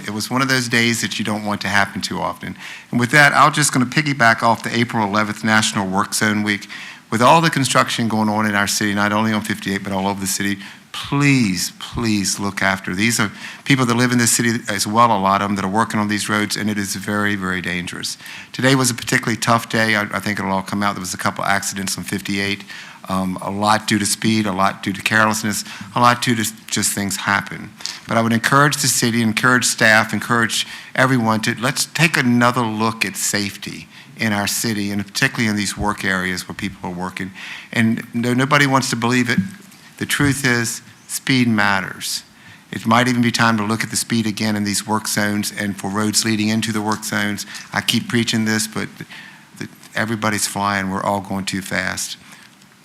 It was one of those days that you don't want to happen too often. And with that, I'm just going to piggyback off the April 11th National Work Zone Week. With all the construction going on in our city, not only on 58, but all over the city, please, please look after. These are people that live in this city as well, a lot of them that are working on these roads, and it is very, very dangerous. Today was a particularly tough day. I think it'll all come out. There was a couple accidents on 58, a lot due to speed, a lot due to carelessness, a lot due to just things happen. But I would encourage the city, encourage staff, encourage everyone to, let's take another look at safety in our city, and particularly in these work areas where people are working. And nobody wants to believe it. The truth is, speed matters. It might even be time to look at the speed again in these work zones and for roads leading into the work zones. I keep preaching this, but everybody's flying. We're all going too fast.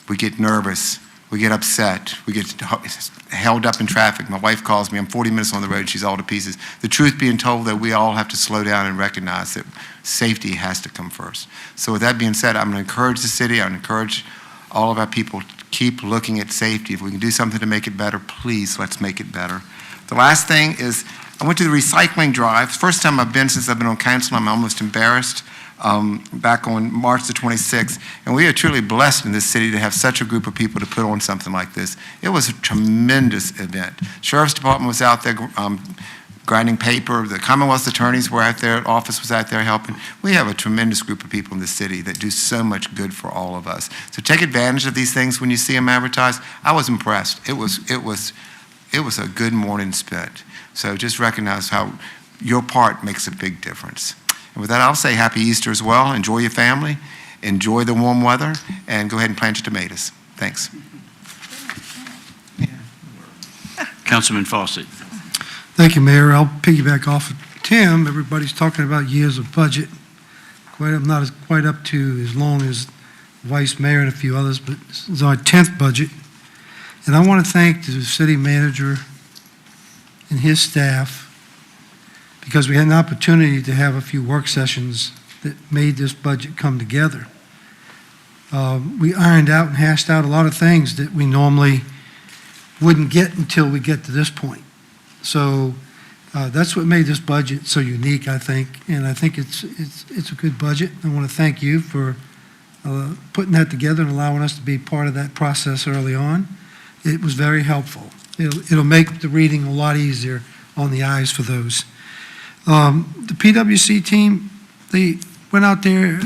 We get nervous. We get upset. We get held up in traffic. My wife calls me. I'm 40 minutes on the road. She's all to pieces. The truth being told, that we all have to slow down and recognize that safety has to come first. So with that being said, I'm going to encourage the city. I'm going to encourage all of our people to keep looking at safety. If we can do something to make it better, please, let's make it better. The last thing is, I went to the recycling drive. First time I've been since I've been on council. I'm almost embarrassed. Back on March the 26th, and we are truly blessed in this city to have such a group of people to put on something like this. It was a tremendous event. Sheriff's Department was out there grinding paper. The Commonwealth attorneys were out there. Office was out there helping. We have a tremendous group of people in this city that do so much good for all of us. So take advantage of these things when you see them advertised. I was impressed. It was a good morning spent. So just recognize how your part makes a big difference. And with that, I'll say Happy Easter as well. Enjoy your family, enjoy the warm weather, and go ahead and plant your tomatoes. Thanks. Councilman Fawcett. Thank you, Mayor. I'll piggyback off of Tim. Everybody's talking about years of budget. I'm not quite up to as long as Vice Mayor and a few others, but it's our 10th budget. And I want to thank the city manager and his staff, because we had an opportunity to have a few work sessions that made this budget come together. We ironed out and hashed out a lot of things that we normally wouldn't get until we get to this point. So that's what made this budget so unique, I think, and I think it's a good budget. I want to thank you for putting that together and allowing us to be part of that process early on. It was very helpful. It'll make the reading a lot easier on the eyes for those. The PWC team, they went out there,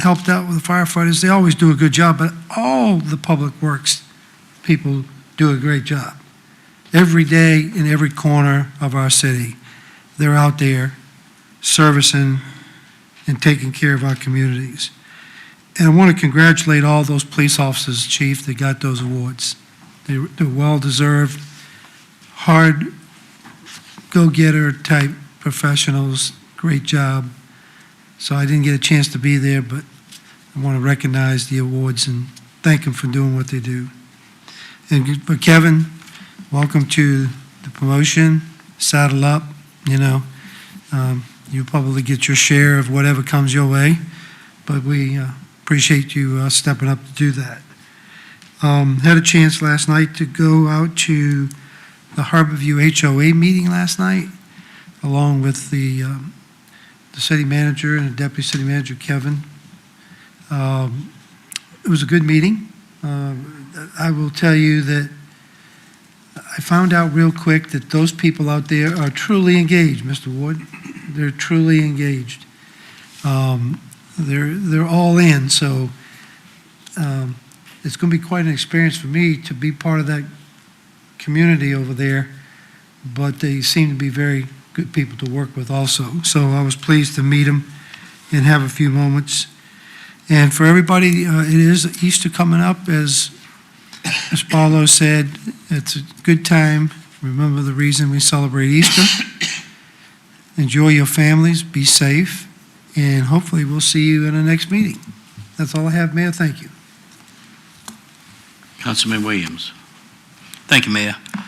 helped out with the firefighters. They always do a good job, but all the public works people do a great job. Every day in every corner of our city, they're out there servicing and taking care of our communities. And I want to congratulate all those police officers, Chief, that got those awards. They're well-deserved, hard, go-getter type professionals. Great job. So I didn't get a chance to be there, but I want to recognize the awards and thank them for doing what they do. And for Kevin, welcome to the promotion. Saddle up, you'll probably get your share of whatever comes your way, but we appreciate you stepping up to do that. Had a chance last night to go out to the Harborview HOA meeting last night, along with the city manager and the deputy city manager, Kevin. It was a good meeting. I will tell you that I found out real quick that those people out there are truly engaged, Mr. Ward. They're truly engaged. They're all in, so it's going to be quite an experience for me to be part of that community over there, but they seem to be very good people to work with also. So I was pleased to meet them and have a few moments. And for everybody, it is Easter coming up, as Paulo said. It's a good time. Remember the reason we celebrate Easter. Enjoy your families, be safe, and hopefully we'll see you in the next meeting. That's all I have, Mayor. Thank you. Councilman Williams. Thank you, Mayor. I'm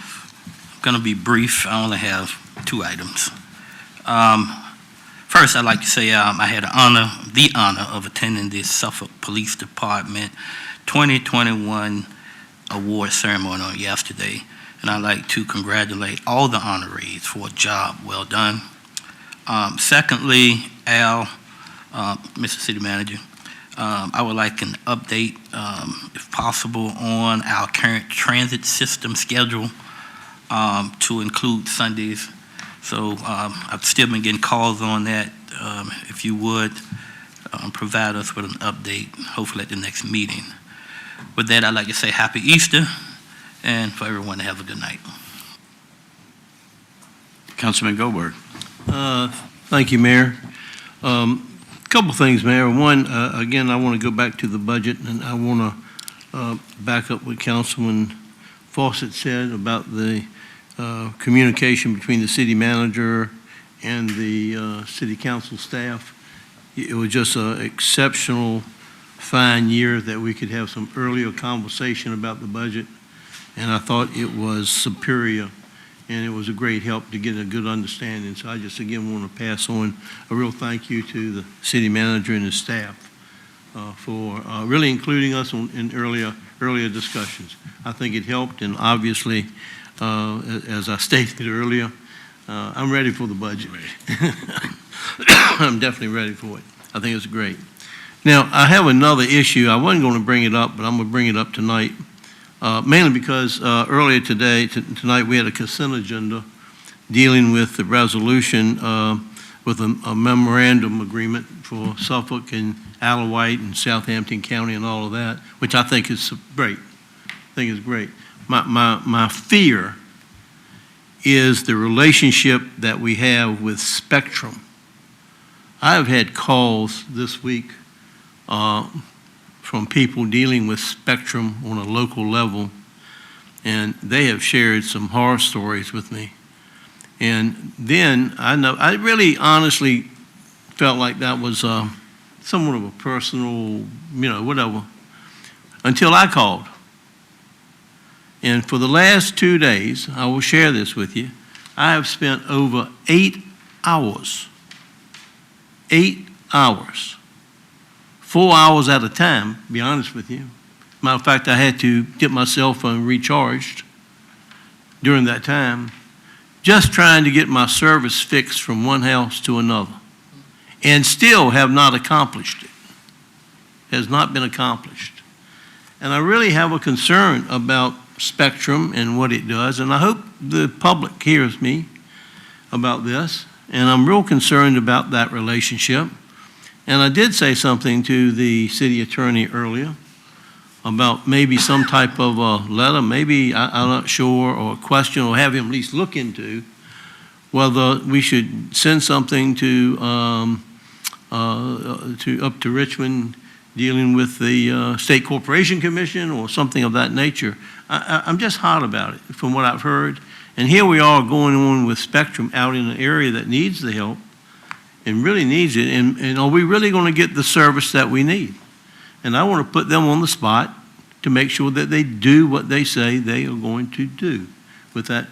going to be brief. I only have 2 items. First, I'd like to say I had the honor of attending the Suffolk Police Department 2021 award ceremony on yesterday, and I'd like to congratulate all the honorees for a job well done. Secondly, Al, Mr. City Manager, I would like an update, if possible, on our current transit system schedule to include Sundays. So I've still been getting calls on that. If you would provide us with an update, hopefully at the next meeting. With that, I'd like to say Happy Easter, and for everyone to have a good night. Councilman Goldberg. Thank you, Mayor. Couple things, Mayor. One, again, I want to go back to the budget, and I want to back up what Councilman Fawcett said about the communication between the city manager and the city council staff. It was just an exceptional, fine year that we could have some earlier conversation about the budget, and I thought it was superior, and it was a great help to get a good understanding. So I just, again, want to pass on a real thank you to the city manager and his staff for really including us in earlier discussions. I think it helped, and obviously, as I stated earlier, I'm ready for the budget. I'm definitely ready for it. I think it's great. Now, I have another issue. I wasn't going to bring it up, but I'm going to bring it up tonight, mainly because earlier tonight, we had a consent agenda dealing with the resolution with a memorandum agreement for Suffolk and Alawite and Southampton County and all of that, which I think is great. I think it's great. My fear is the relationship that we have with Spectrum. I've had calls this week from people dealing with Spectrum on a local level, and they have shared some horror stories with me. And then I really honestly felt like that was somewhat of a personal, whatever, until I called. And for the last 2 days, I will share this with you, I have spent over 8 hours, 4 hours at a time, to be honest with you. Matter of fact, I had to get my cell phone recharged during that time, just trying to get my service fixed from one house to another, and still have not accomplished it. Has not been accomplished. And I really have a concern about Spectrum and what it does, and I hope the public hears me about this, and I'm real concerned about that relationship. And I did say something to the city attorney earlier about maybe some type of a letter, maybe, I'm not sure, or a question, or have him at least look into whether we should send something up to Richmond dealing with the State Corporation Commission or something of that nature. I'm just hot about it from what I've heard. And here we are going on with Spectrum out in an area that needs the help and really needs it. And are we really going to get the service that we need? And I want to put them on the spot to make sure that they do what they say they are going to do with that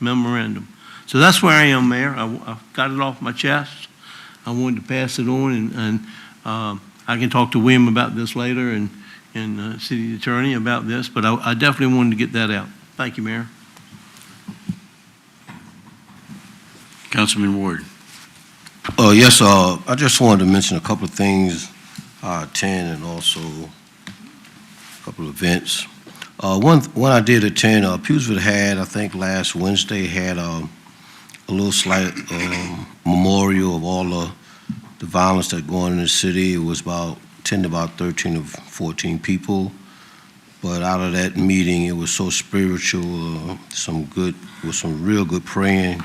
memorandum. So that's where I am, Mayor. I've got it off my chest. I wanted to pass it on, and I can talk to William about this later and city attorney about this, but I definitely wanted to get that out. Thank you, Mayor. Councilman Ward. Yes, I just wanted to mention a couple of things I attend and also a couple of events. One I did attend, Pewsville had, I think last Wednesday, had a little slight memorial of all the violence that going on in the city. It was about 10 to about 13 or 14 people. But out of that meeting, it was so spiritual, some real good praying.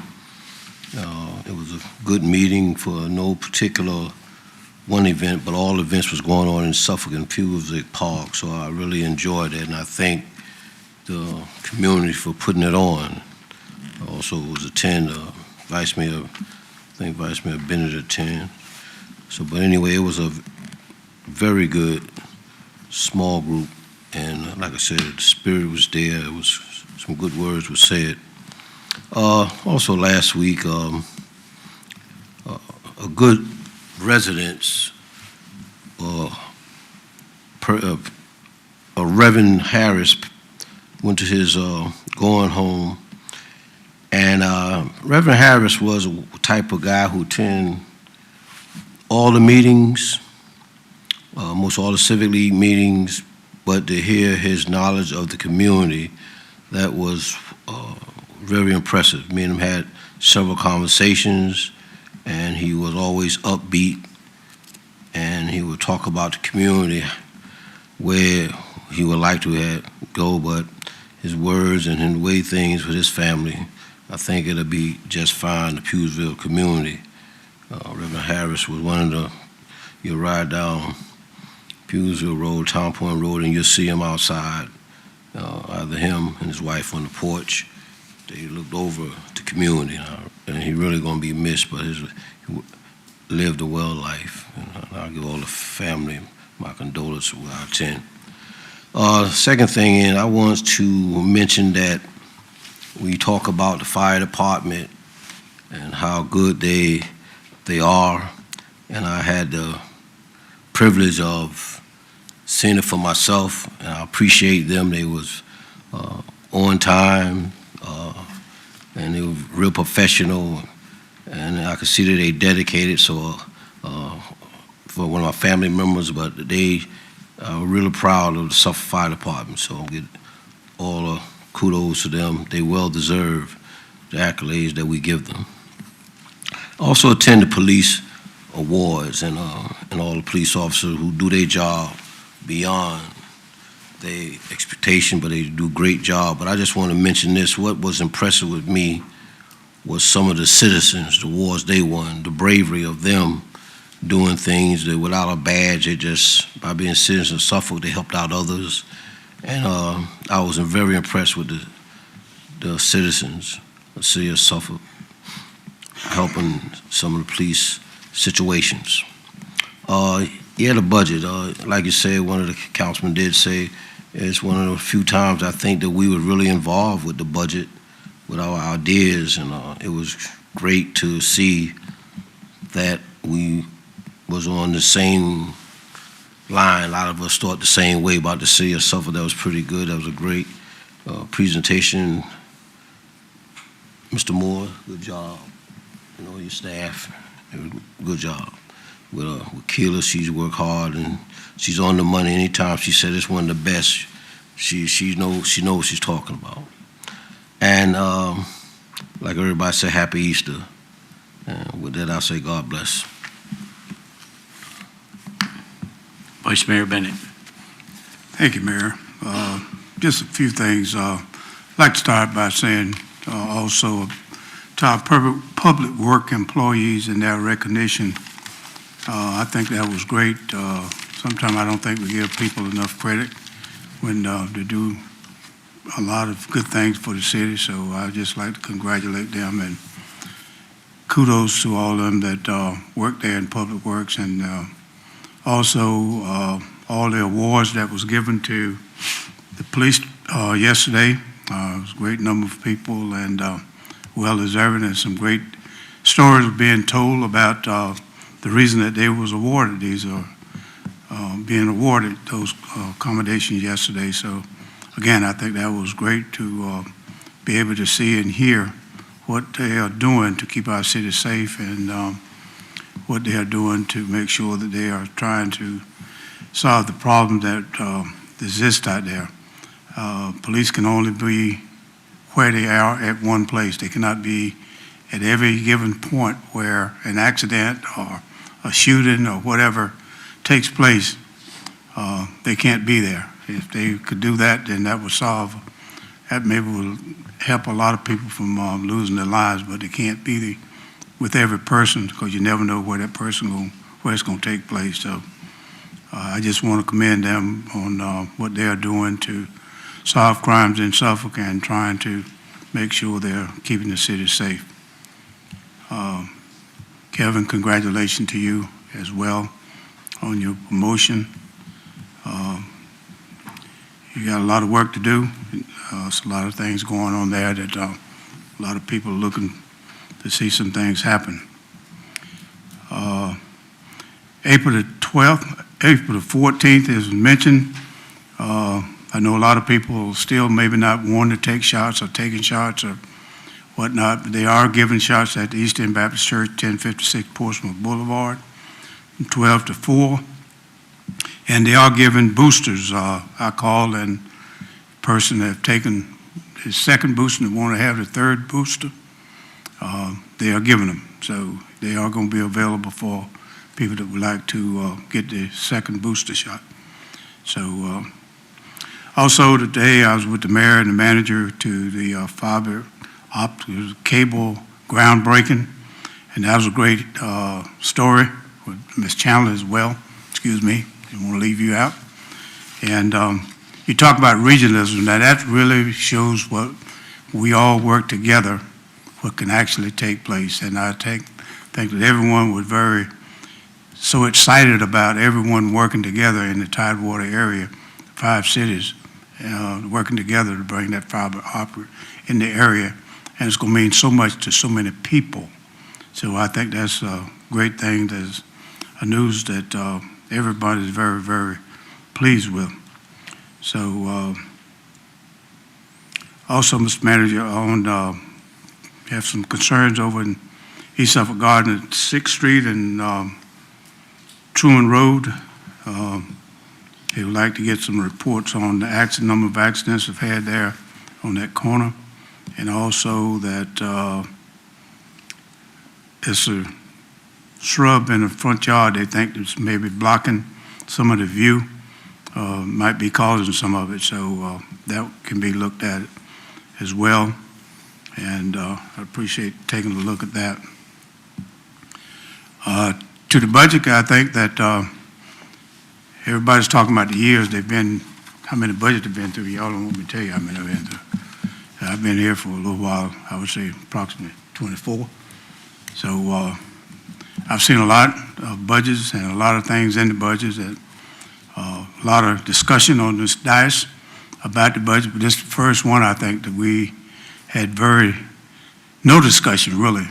It was a good meeting for no particular one event, but all events was going on in Suffolk and Pewsville Park. So I really enjoyed it, and I thank the community for putting it on. I also was attend Vice Mayor Bennett attend. So, but anyway, it was a very good small group, and like I said, the spirit was there. It was some good words were said. Also last week, a good residence, Reverend Harris went to his going home, and Reverend Harris was a type of guy who attended all the meetings, most all the Civic League meetings, but to hear his knowledge of the community, that was very impressive. Me and him had several conversations, and he was always upbeat, and he would talk about the community, where he would like to go, but his words and the way things with his family, I think it'll be just fine, the Pughesville community. Reverend Harris was one of you'll ride down Pughesville Road, Town Point Road, and you'll see him outside, either him and his wife on the porch. They looked over the community, and he really gonna be missed, but he lived a well life. And I'll give all the family my condolences with our 10. Second thing is, I want to mention that we talk about the fire department and how good they are, and I had the privilege of seeing it for myself, and I appreciate them. They was on time, and they were real professional, and I could see that they dedicated. So for one of my family members, but they are really proud of the Suffolk Fire Department. So I'll get all the kudos to them. They well deserve the accolades that we give them. Also attend the police awards, and all the police officers who do their job beyond their expectation, but they do a great job. But I just want to mention this. What was impressive with me was some of the citizens, the awards they won, the bravery of them doing things that without a badge, they just, by being citizens of Suffolk, they helped out others. And I was very impressed with the citizens of the city of Suffolk helping some of the police situations. The budget, like you said, one of the councilmen did say, it's one of the few times I think that we were really involved with the budget, with our ideas, and it was great to see that we was on the same line. A lot of us thought the same way about the city of Suffolk. That was pretty good. That was a great presentation. Mr. Moore, good job. Your staff, good job. With Keela, she's worked hard, and she's on the money. Anytime she said it's one of the best, she knows what she's talking about. And like everybody said, Happy Easter. And with that, I'll say God bless. Vice Mayor Bennett. Thank you, Mayor. Just a few things. I'd like to start by saying also to our public work employees and their recognition. I think that was great. Sometimes I don't think we give people enough credit when they do a lot of good things for the city, so I'd just like to congratulate them, and kudos to all of them that work there in Public Works, and also all the awards that was given to the police yesterday. It was a great number of people, and well-deserving, and some great stories were being told about the reason that they was awarded these, being awarded those accommodations yesterday. So again, I think that was great to be able to see and hear what they are doing to keep our city safe, and what they are doing to make sure that they are trying to solve the problem that exists out there. Police can only be where they are at one place. They cannot be at every given point where an accident or a shooting or whatever takes place. They can't be there. If they could do that, then that would solve, that maybe would help a lot of people from losing their lives, but they can't be with every person, because you never know where that person where it's going to take place. So I just want to commend them on what they are doing to solve crimes in Suffolk and trying to make sure they're keeping the city safe. Kevin, congratulations to you as well on your promotion. You got a lot of work to do. There's a lot of things going on there that a lot of people are looking to see some things happen. April the 12th, April the 14th is mentioned. I know a lot of people still maybe not wanting to take shots or taking shots or whatnot, but they are giving shots at the East End Baptist Church, 1056 Portsmouth Boulevard, from 12 to 4. And they are giving boosters. I called, and the person that have taken his second booster and want to have the third booster, they are giving them. So they are going to be available for people that would like to get the second booster shot. So also today, I was with the mayor and the manager to the fiber optic cable groundbreaking, and that was a great story with Ms. Chandler as well. Excuse me, didn't want to leave you out. And you talk about regionalism. Now that really shows what we all work together, what can actually take place. And I think that everyone was so excited about everyone working together in the Tidewater area, 5 cities, working together to bring that fiber optic in the area. And it's going to mean so much to so many people. So I think that's a great thing. There's a news that everybody is very, very pleased with. So also, Mr. Manager, have some concerns over in East Suffolk Garden at 6th Street and Truman Road. They would like to get some reports on the number of accidents they've had there on that corner. And also that it's a shrub in the front yard they think it's maybe blocking some of the view, might be causing some of it. So that can be looked at as well. And I appreciate taking a look at that. To the budget, I think that everybody's talking about the years they've been, how many budgets they've been through. Y'all don't want me to tell you how many I've been through. I've been here for a little while, I would say approximately 24. So I've seen a lot of budgets and a lot of things in the budgets, that a lot of discussion on this dais about the budget, but this is the first one I think that we had no discussion really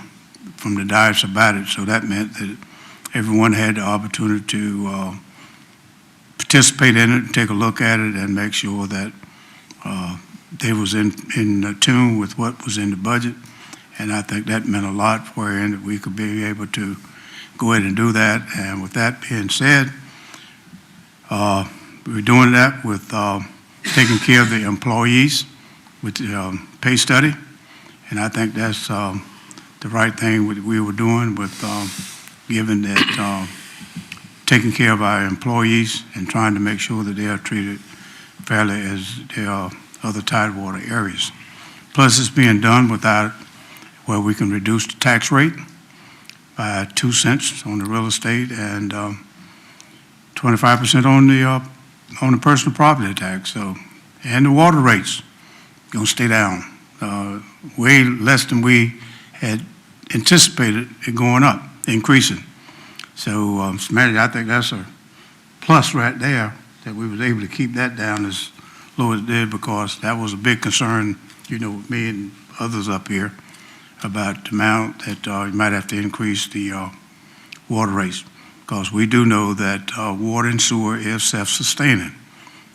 from the dais about it. So that meant that everyone had the opportunity to participate in it, take a look at it, and make sure that they was in tune with what was in the budget. And I think that meant a lot for him, that we could be able to go ahead and do that. And with that being said, we're doing that with taking care of the employees with the pay study. And I think that's the right thing we were doing with given that taking care of our employees and trying to make sure that they are treated fairly as they are other Tidewater areas. Plus, it's being done without where we can reduce the tax rate by 2 cents on the real estate and 25% on the personal property tax. So, and the water rates gonna stay down, way less than we had anticipated it going up, increasing. So, Mr. Manager, I think that's a plus right there, that we was able to keep that down as low as it did, because that was a big concern, you know, with me and others up here about the amount that you might have to increase the water rates, because we do know that water and sewer is self-sustaining.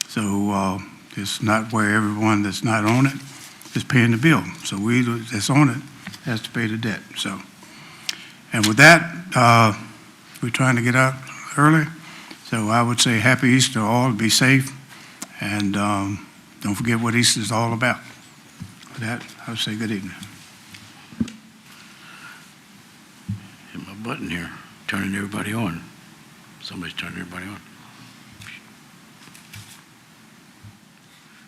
So it's not where everyone that's not on it is paying the bill. So we that's on it has to pay the debt. So, and with that, we're trying to get out early. So I would say happy Easter all, be safe, and don't forget what Easter is all about. With that, I would say good evening. Hit my button here, turning everybody on. Somebody's turning everybody on.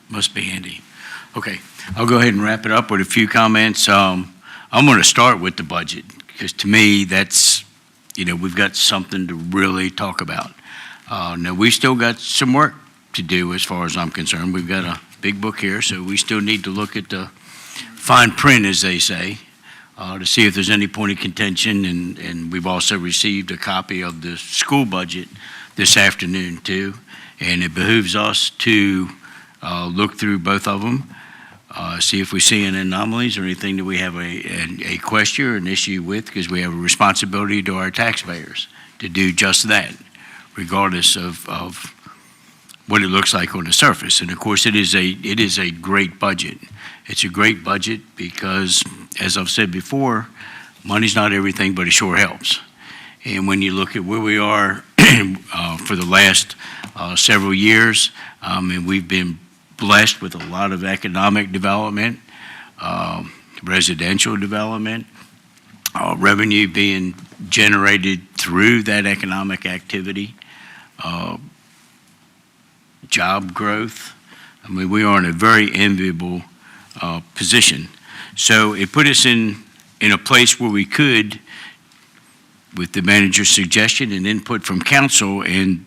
Must be Andy. Okay, I'll go ahead and wrap it up with a few comments. I'm going to start with the budget, because to me, that's, you know, we've got something to really talk about. Now, we still got some work to do as far as I'm concerned. We've got a big book here, so we still need to look at the fine print, as they say, to see if there's any point of contention. And we've also received a copy of the school budget this afternoon, too. And it behooves us to look through both of them, see if we see any anomalies or anything that we have a question or an issue with, because we have a responsibility to our taxpayers to do just that, regardless of what it looks like on the surface. And of course, it is a great budget. It's a great budget because, as I've said before, money's not everything, but it sure helps. And when you look at where we are for the last several years, and we've been blessed with a lot of economic development, residential development, revenue being generated through that economic activity, job growth. I mean, we are in a very enviable position. So it put us in a place where we could, with the manager's suggestion and input from council, and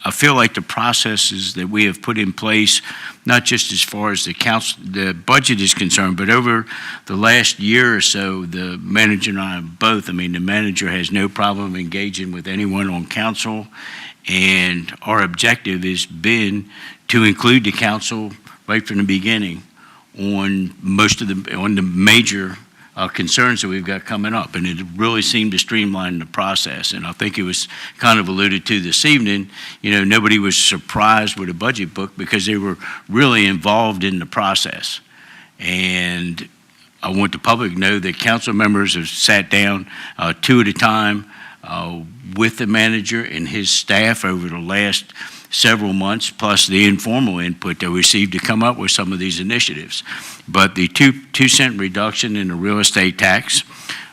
I feel like the processes that we have put in place, not just as far as the budget is concerned, but over the last year or so, the manager and I both, I mean, the manager has no problem engaging with anyone on council, and our objective has been to include the council right from the beginning on the major concerns that we've got coming up, and it really seemed to streamline the process. And I think it was kind of alluded to this evening, nobody was surprised with a budget book because they were really involved in the process. And I want the public to know that council members have sat down two at a time with the manager and his staff over the last several months, plus the informal input they received to come up with some of these initiatives. But the 2-cent reduction in the real estate tax,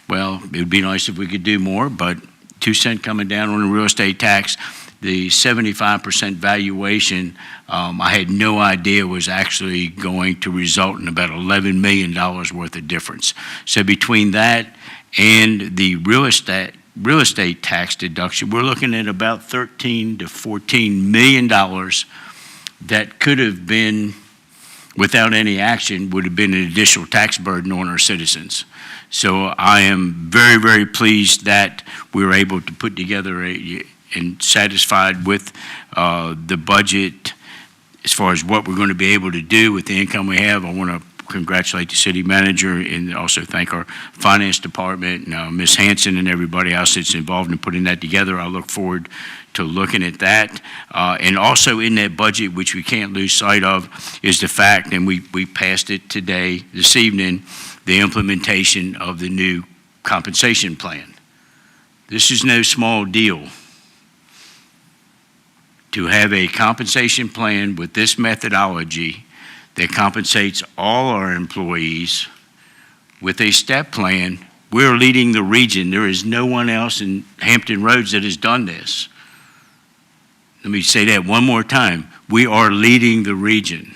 well, it would be nice if we could do more, but 2 cent coming down on the real estate tax, the 75% valuation, I had no idea was actually going to result in about $11 million worth of difference. So between that and the real estate tax deduction, we're looking at about $13 to $14 million that could have been, without any action, would have been an additional tax burden on our citizens. So I am very, very pleased that we were able to put together and satisfied with the budget as far as what we're going to be able to do with the income we have. I want to congratulate the city manager and also thank our finance department, Ms. Hanson and everybody else that's involved in putting that together. I look forward to looking at that. And also in that budget, which we can't lose sight of, is the fact, and we passed it today, this evening, the implementation of the new compensation plan. This is no small deal. To have a compensation plan with this methodology that compensates all our employees with a step plan, we're leading the region. There is no one else in Hampton Roads that has done this. Let me say that one more time. We are leading the region.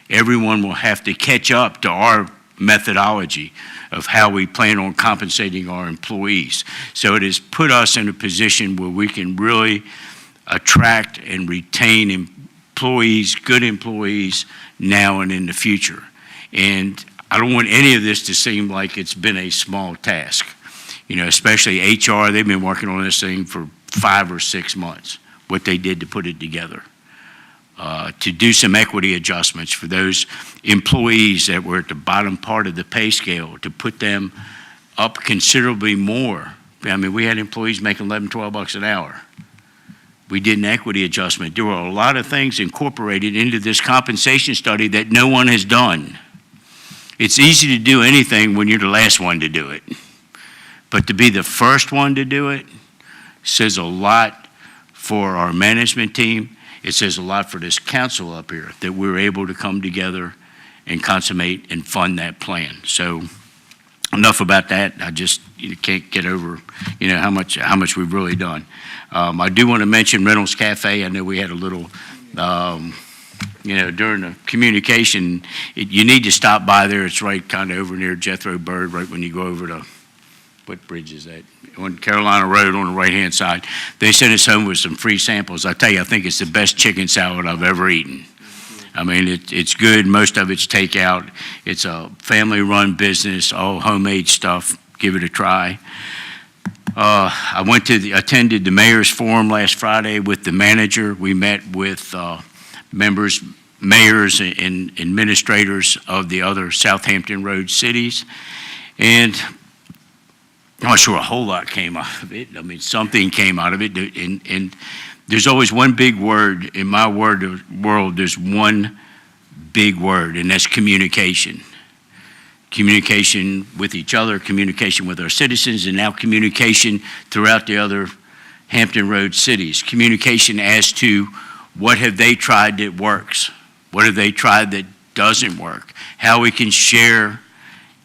Everyone will have to catch up to our methodology of how we plan on compensating our employees. So it has put us in a position where we can really attract and retain employees, good employees, now and in the future. And I don't want any of this to seem like it's been a small task. Especially HR, they've been working on this thing for 5 or 6 months, what they did to put it together. To do some equity adjustments for those employees that were at the bottom part of the pay scale, to put them up considerably more. I mean, we had employees making $11, $12 an hour. We did an equity adjustment. There were a lot of things incorporated into this compensation study that no one has done. It's easy to do anything when you're the last one to do it. But to be the first one to do it says a lot for our management team. It says a lot for this council up here that we're able to come together and consummate and fund that plan. So enough about that. I just can't get over, how much we've really done. I do want to mention Reynolds Cafe. I know we had a little, during the communication, you need to stop by there. It's right kind of over near Jethro Bird, right when you go over to, what bridge is that? On Carolina Road on the right-hand side. They sent us home with some free samples. I tell you, I think it's the best chicken salad I've ever eaten. I mean, it's good. Most of it's takeout. It's a family-run business, all homemade stuff. Give it a try. I attended the mayor's forum last Friday with the manager. We met with mayors, and administrators of the other Southampton Road cities. And I'm not sure a whole lot came out of it. I mean, something came out of it, and there's always one big word in my world. There's one big word, and that's communication. Communication with each other, communication with our citizens, and now communication throughout the other Hampton Road cities. Communication as to what have they tried that works, what have they tried that doesn't work, how we can share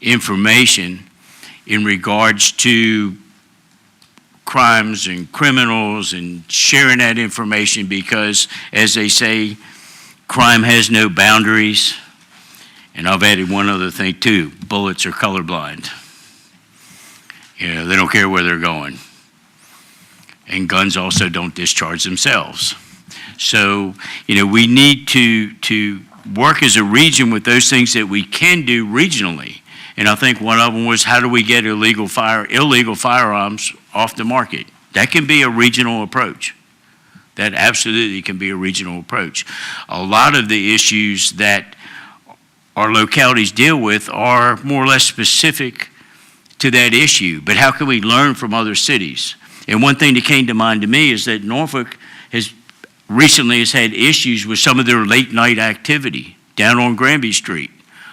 information in regards to crimes and criminals and sharing that information because, as they say, crime has no boundaries. And I've added one other thing too, bullets are colorblind. You know, they don't care where they're going. And guns also don't discharge themselves. So, you know, we need to work as a region with those things that we can do regionally. And I think one of them was, how do we get illegal firearms off the market? That can be a regional approach. That absolutely can be a regional approach. A lot of the issues that our localities deal with are more or less specific to that issue. But how can we learn from other cities? And one thing that came to mind to me is that Norfolk recently has had issues with some of their late night activity down on Granby Street.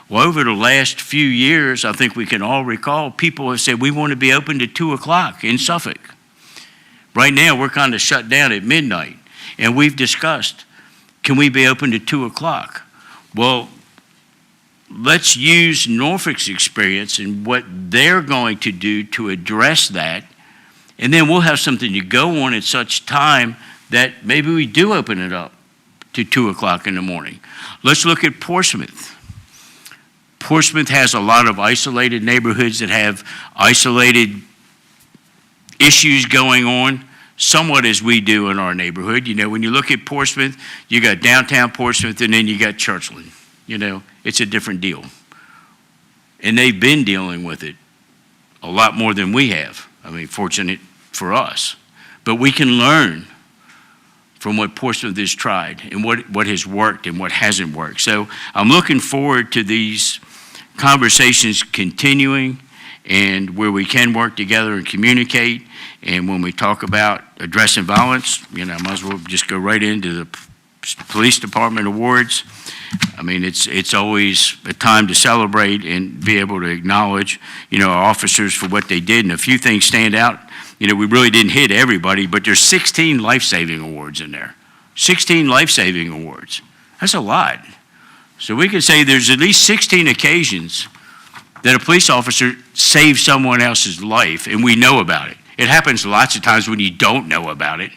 Well, over the last few years, I think we can all recall, people have said, we want to be open to 2 o'clock in Suffolk. Right now, we're kind of shut down at midnight. And we've discussed, can we be open to 2 o'clock? Well, let's use Norfolk's experience and what they're going to do to address that. And then we'll have something to go on at such time that maybe we do open it up to 2 o'clock in the morning. Let's look at Portsmouth. Portsmouth has a lot of isolated neighborhoods that have isolated issues going on, somewhat as we do in our neighborhood. You know, when you look at Portsmouth, you got downtown Portsmouth and then you got Churchland. You know, it's a different deal. And they've been dealing with it a lot more than we have. I mean, fortunate for us. But we can learn from what Portsmouth has tried and what has worked and what hasn't worked. So I'm looking forward to these conversations continuing and where we can work together and communicate. And when we talk about addressing violence, you know, I might as well just go right into the police department awards. I mean, it's always a time to celebrate and be able to acknowledge, you know, our officers for what they did. And a few things stand out. You know, we really didn't hit everybody, but there's 16 life-saving awards in there. 16 life-saving awards. That's a lot. So we can say there's at least 16 occasions that a police officer saved someone else's life, and we know about it. It happens lots of times when you don't know about it,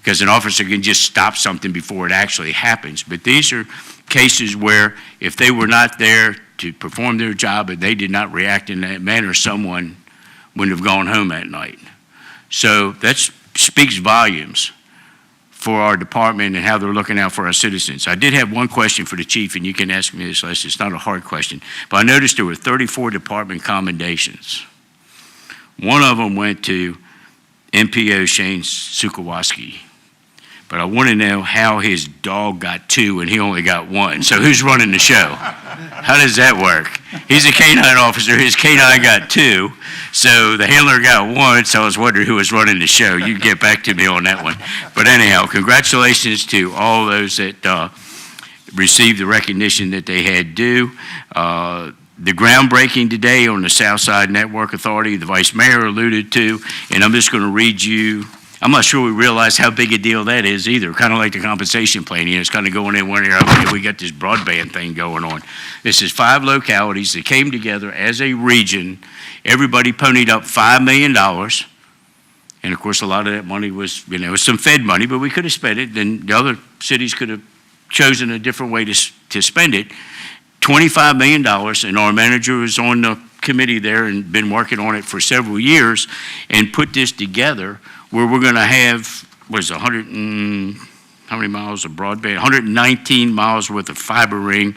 because an officer can just stop something before it actually happens. But these are cases where if they were not there to perform their job and they did not react in that manner, someone wouldn't have gone home that night. So that speaks volumes for our department and how they're looking out for our citizens. I did have one question for the chief, and you can ask me this, Les. It's not a hard question. But I noticed there were 34 department commendations. One of them went to MPO Shane Sukowaski. But I want to know how his dog got 2 and he only got 1. So who's running the show? How does that work? He's a canine officer. His canine got 2. So the handler got 1. So I was wondering who was running the show. You can get back to me on that one. But anyhow, congratulations to all those that received the recognition that they had due. The groundbreaking today on the Southside Network Authority, the Vice Mayor alluded to, and I'm just going to read you. I'm not sure we realize how big a deal that is either, kind of like the compensation plan. You know, it's kind of going in one area, okay, we got this broadband thing going on. This is 5 localities that came together as a region. Everybody ponied up $5 million. And of course, a lot of that money was, you know, some Fed money, but we could have spent it. Then the other cities could have chosen a different way to spend it. $25 million, and our manager was on the committee there and been working on it for several years and put this together where we're going to have, how many miles of broadband? 119 miles worth of fiber ring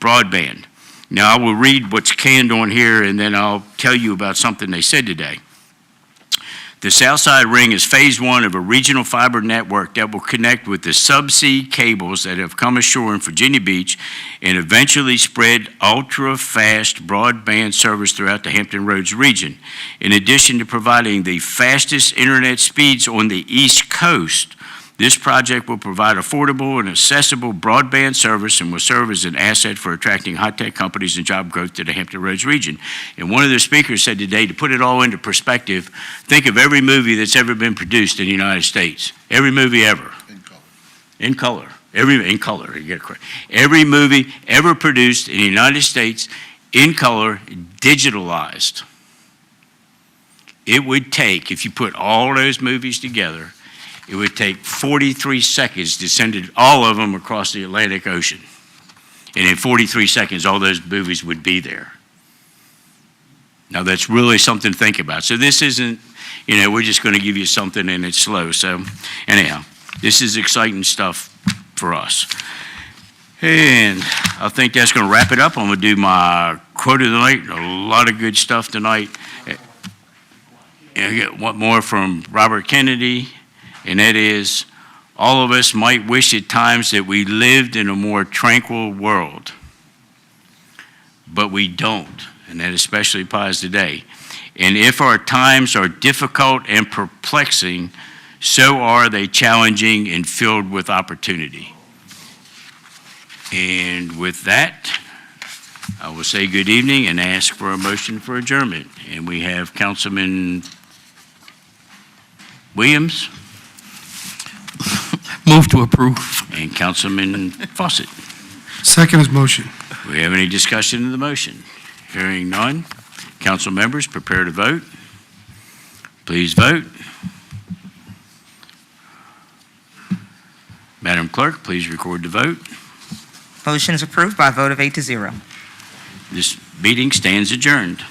broadband. Now, I will read what's canned on here, and then I'll tell you about something they said today. The South Side Ring is phase one of a regional fiber network that will connect with the subsea cables that have come ashore in Virginia Beach and eventually spread ultra-fast broadband service throughout the Hampton Roads region. In addition to providing the fastest internet speeds on the East Coast, this project will provide affordable and accessible broadband service and will serve as an asset for attracting high-tech companies and job growth to the Hampton Roads region. And one of the speakers said today, to put it all into perspective, think of every movie that's ever been produced in the United States. Every movie ever. In color. In color. You get it correct. Every movie ever produced in the United States in color, digitalized. It would take, if you put all those movies together, it would take 43 seconds to send all of them across the Atlantic Ocean. And in 43 seconds, all those movies would be there. Now, that's really something to think about. So this isn't, we're just going to give you something and it's slow. So anyhow, this is exciting stuff for us. And I think that's going to wrap it up. I'm going to do my quote of the night. A lot of good stuff tonight. And I get one more from Robert Kennedy. And that is, all of us might wish at times that we lived in a more tranquil world, but we don't, and that especially applies today. And if our times are difficult and perplexing, so are they challenging and filled with opportunity. And with that, I will say good evening and ask for a motion for adjournment. And we have Councilman Williams. Move to approve. And Councilman Fawcett. Second is motion. Do we have any discussion of the motion? Hearing none. Council members, prepare to vote. Please vote. Madam Clerk, please record the vote. Motion is approved by a vote of 8-0. This meeting stands adjourned.